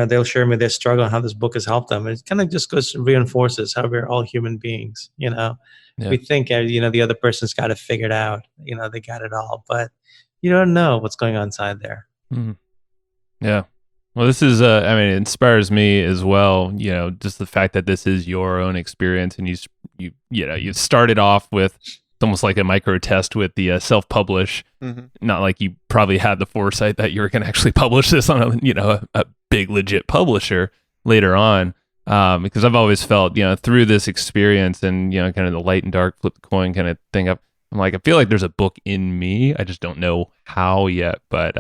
Speaker 3: they'll share me their struggle and how this book has helped them. And it kind of just reinforces how we're all human beings, Yeah. We think, the other person's got it figured out. They got it all, but you don't know what's going on inside there.
Speaker 2: Mm-hmm. Yeah. Well, this is, it inspires me as well. Just the fact that this is your own experience, and you started off with it's almost like a micro test with the self-publish. Not like you probably had the foresight that you were going to actually publish this on a big legit publisher later on. Because I've always felt, through this experience and, kind of the light and dark flip the coin kind of thing, I'm like, I feel like there's a book in me. I just don't know how yet, but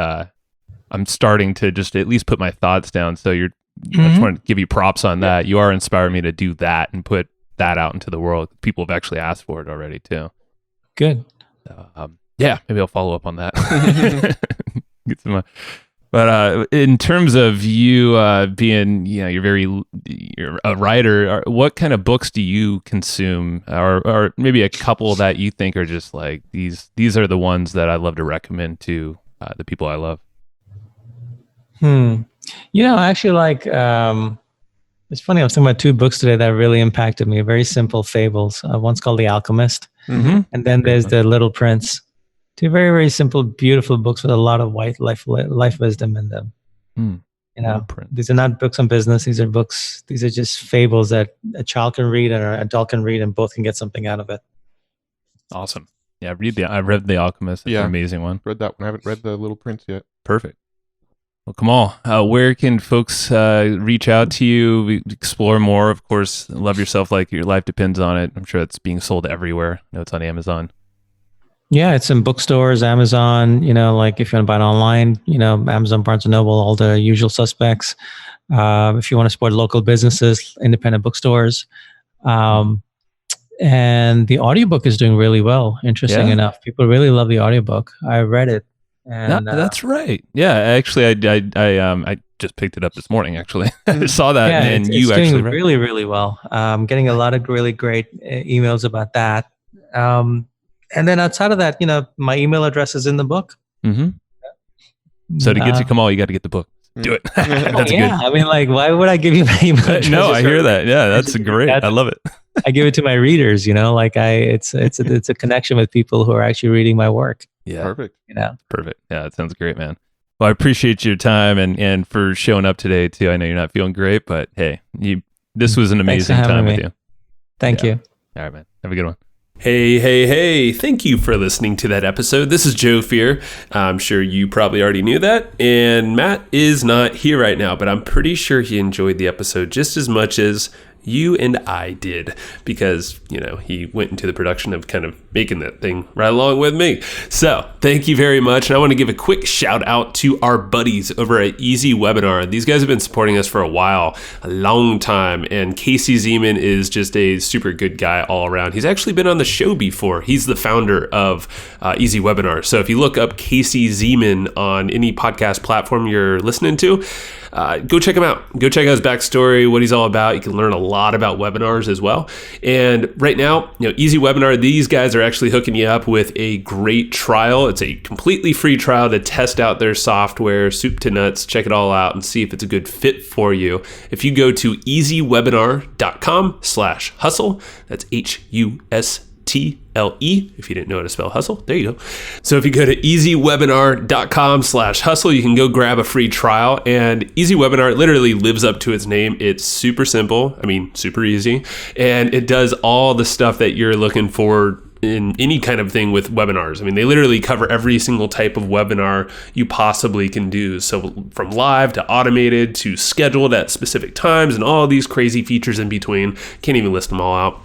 Speaker 2: I'm starting to just at least put my thoughts down. So I just want to give you props on that. You are inspiring me to do that and put that out into the world. People have actually asked for it already too.
Speaker 3: Good.
Speaker 2: Maybe I'll follow up on that. Get some. But in terms of you being, you're a writer, what kind of books do you consume, or maybe a couple that you think are just like, these are the ones that I love to recommend to the people I love?
Speaker 3: I actually like, it's funny, I was talking about two books today that really impacted me, very simple fables. One's called The Alchemist, and then there's The Little Prince. Two very, very simple, beautiful books with a lot of white life wisdom in them. These are not books on business. These are just fables that a child can read and an adult can read, and both can get something out of it.
Speaker 2: Awesome. Yeah, I read The Alchemist. It's an amazing one.
Speaker 1: Read that one. I haven't read The Little Prince yet.
Speaker 2: Perfect. Well, Kamal, where can folks reach out to you, explore more? Of course, love yourself like your life depends on it. I'm sure it's being sold everywhere. I know it's on Amazon.
Speaker 3: Yeah, it's in bookstores, Amazon, like if you want to buy it online, Amazon, Barnes & Noble, all the usual suspects. If you want to support local businesses, independent bookstores. And the audiobook is doing really well, interesting enough. People really love the audiobook. I read it. And,
Speaker 2: that's right. Yeah, actually, I just picked it up this morning, actually. I saw that, and you actually
Speaker 3: doing really, really well. Getting a lot of really great emails about that. And then outside of that, my email address is in the book.
Speaker 2: So to get to Kamal, you got to get the book. Do it. That's good.
Speaker 3: Why would I give you my email address?
Speaker 2: No, I hear that. Yeah, that's great. I love it.
Speaker 3: I give it to my readers. It's a connection with people who are actually reading my work.
Speaker 2: Yeah,
Speaker 1: perfect.
Speaker 2: Perfect. Yeah, that sounds great, man. Well, I appreciate your time and for showing up today too. I know you're not feeling great, but hey, this was an amazing time with you.
Speaker 3: Thank you.
Speaker 2: All right, man. Have a good one.
Speaker 4: Hey. Thank you for listening to that episode. This is Joe Fear. I'm sure you probably already knew that. And Matt is not here right now, but I'm pretty sure he enjoyed the episode just as much as you and I did, because, he went into the production of kind of making that thing right along with me. So thank you very much. And I want to give a quick shout out to our buddies over at Easy Webinar. These guys have been supporting us for a while, a long time. And Casey Zeman is just a super good guy all around. He's actually been on the show before. He's the founder of Easy Webinar. So if you look up Casey Zeman on any podcast platform you're listening to, go check him out. Go check out his backstory, what he's all about. You can learn a lot about webinars as well. And right now, Easy Webinar, these guys are actually hooking you up with a great trial. It's a completely free trial to test out their software, soup to nuts, check it all out and see if it's a good fit for you. If you go to easywebinar.com/hustle, that's HUSTLE, if you didn't know how to spell hustle, there you go. So if you go to easywebinar.com/hustle, you can go grab a free trial. And Easy Webinar literally lives up to its name. It's super simple. Super easy. And it does all the stuff that you're looking for in any kind of thing with webinars. They literally cover every single type of webinar you possibly can do. So from live to automated to scheduled at specific times and all these crazy features in between. Can't even list them all out.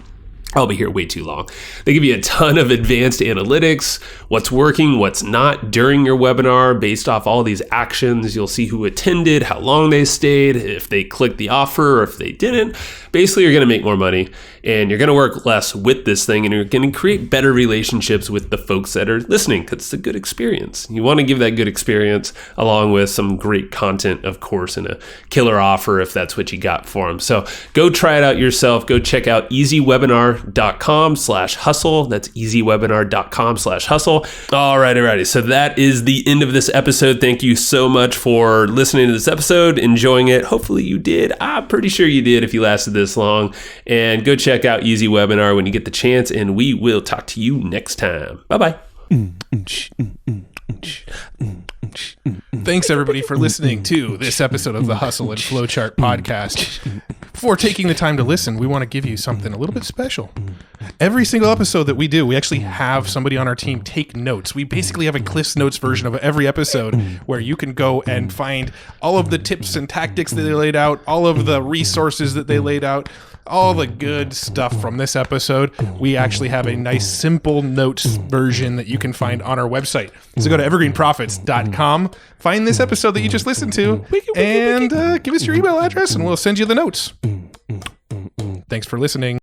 Speaker 4: I'll be here way too long. They give you a ton of advanced analytics, what's working, what's not during your webinar based off all these actions. You'll see who attended, how long they stayed, if they clicked the offer or if they didn't. Basically, you're going to make more money and you're going to work less with this thing and you're going to create better relationships with the folks that are listening because it's a good experience. You want to give that good experience along with some great content, of course, and a killer offer if that's what you got for them. So go try it out yourself. Go check out easywebinar.com/hustle. That's easywebinar.com/hustle. Alrighty. So that is the end of this episode. Thank you so much for listening to this episode, enjoying it. Hopefully you did. I'm pretty sure you did if you lasted this long. And go check out Easy Webinar when you get the chance, and we will talk to you next time. Bye-bye.
Speaker 1: Thanks, everybody, for listening to this episode of the Hustle and Flowchart podcast. Before taking the time to listen, we want to give you something a little bit special. Every single episode that we do, we actually have somebody on our team take notes. We basically have a Cliff's Notes version of every episode where you can go and find all of the tips and tactics that they laid out, all of the resources that they laid out, all the good stuff from this episode. We actually have a nice simple notes version that you can find on our website. So go to evergreenprofits.com, find this episode that you just listened to, and give us your email address and we'll send you the notes. Thanks for listening.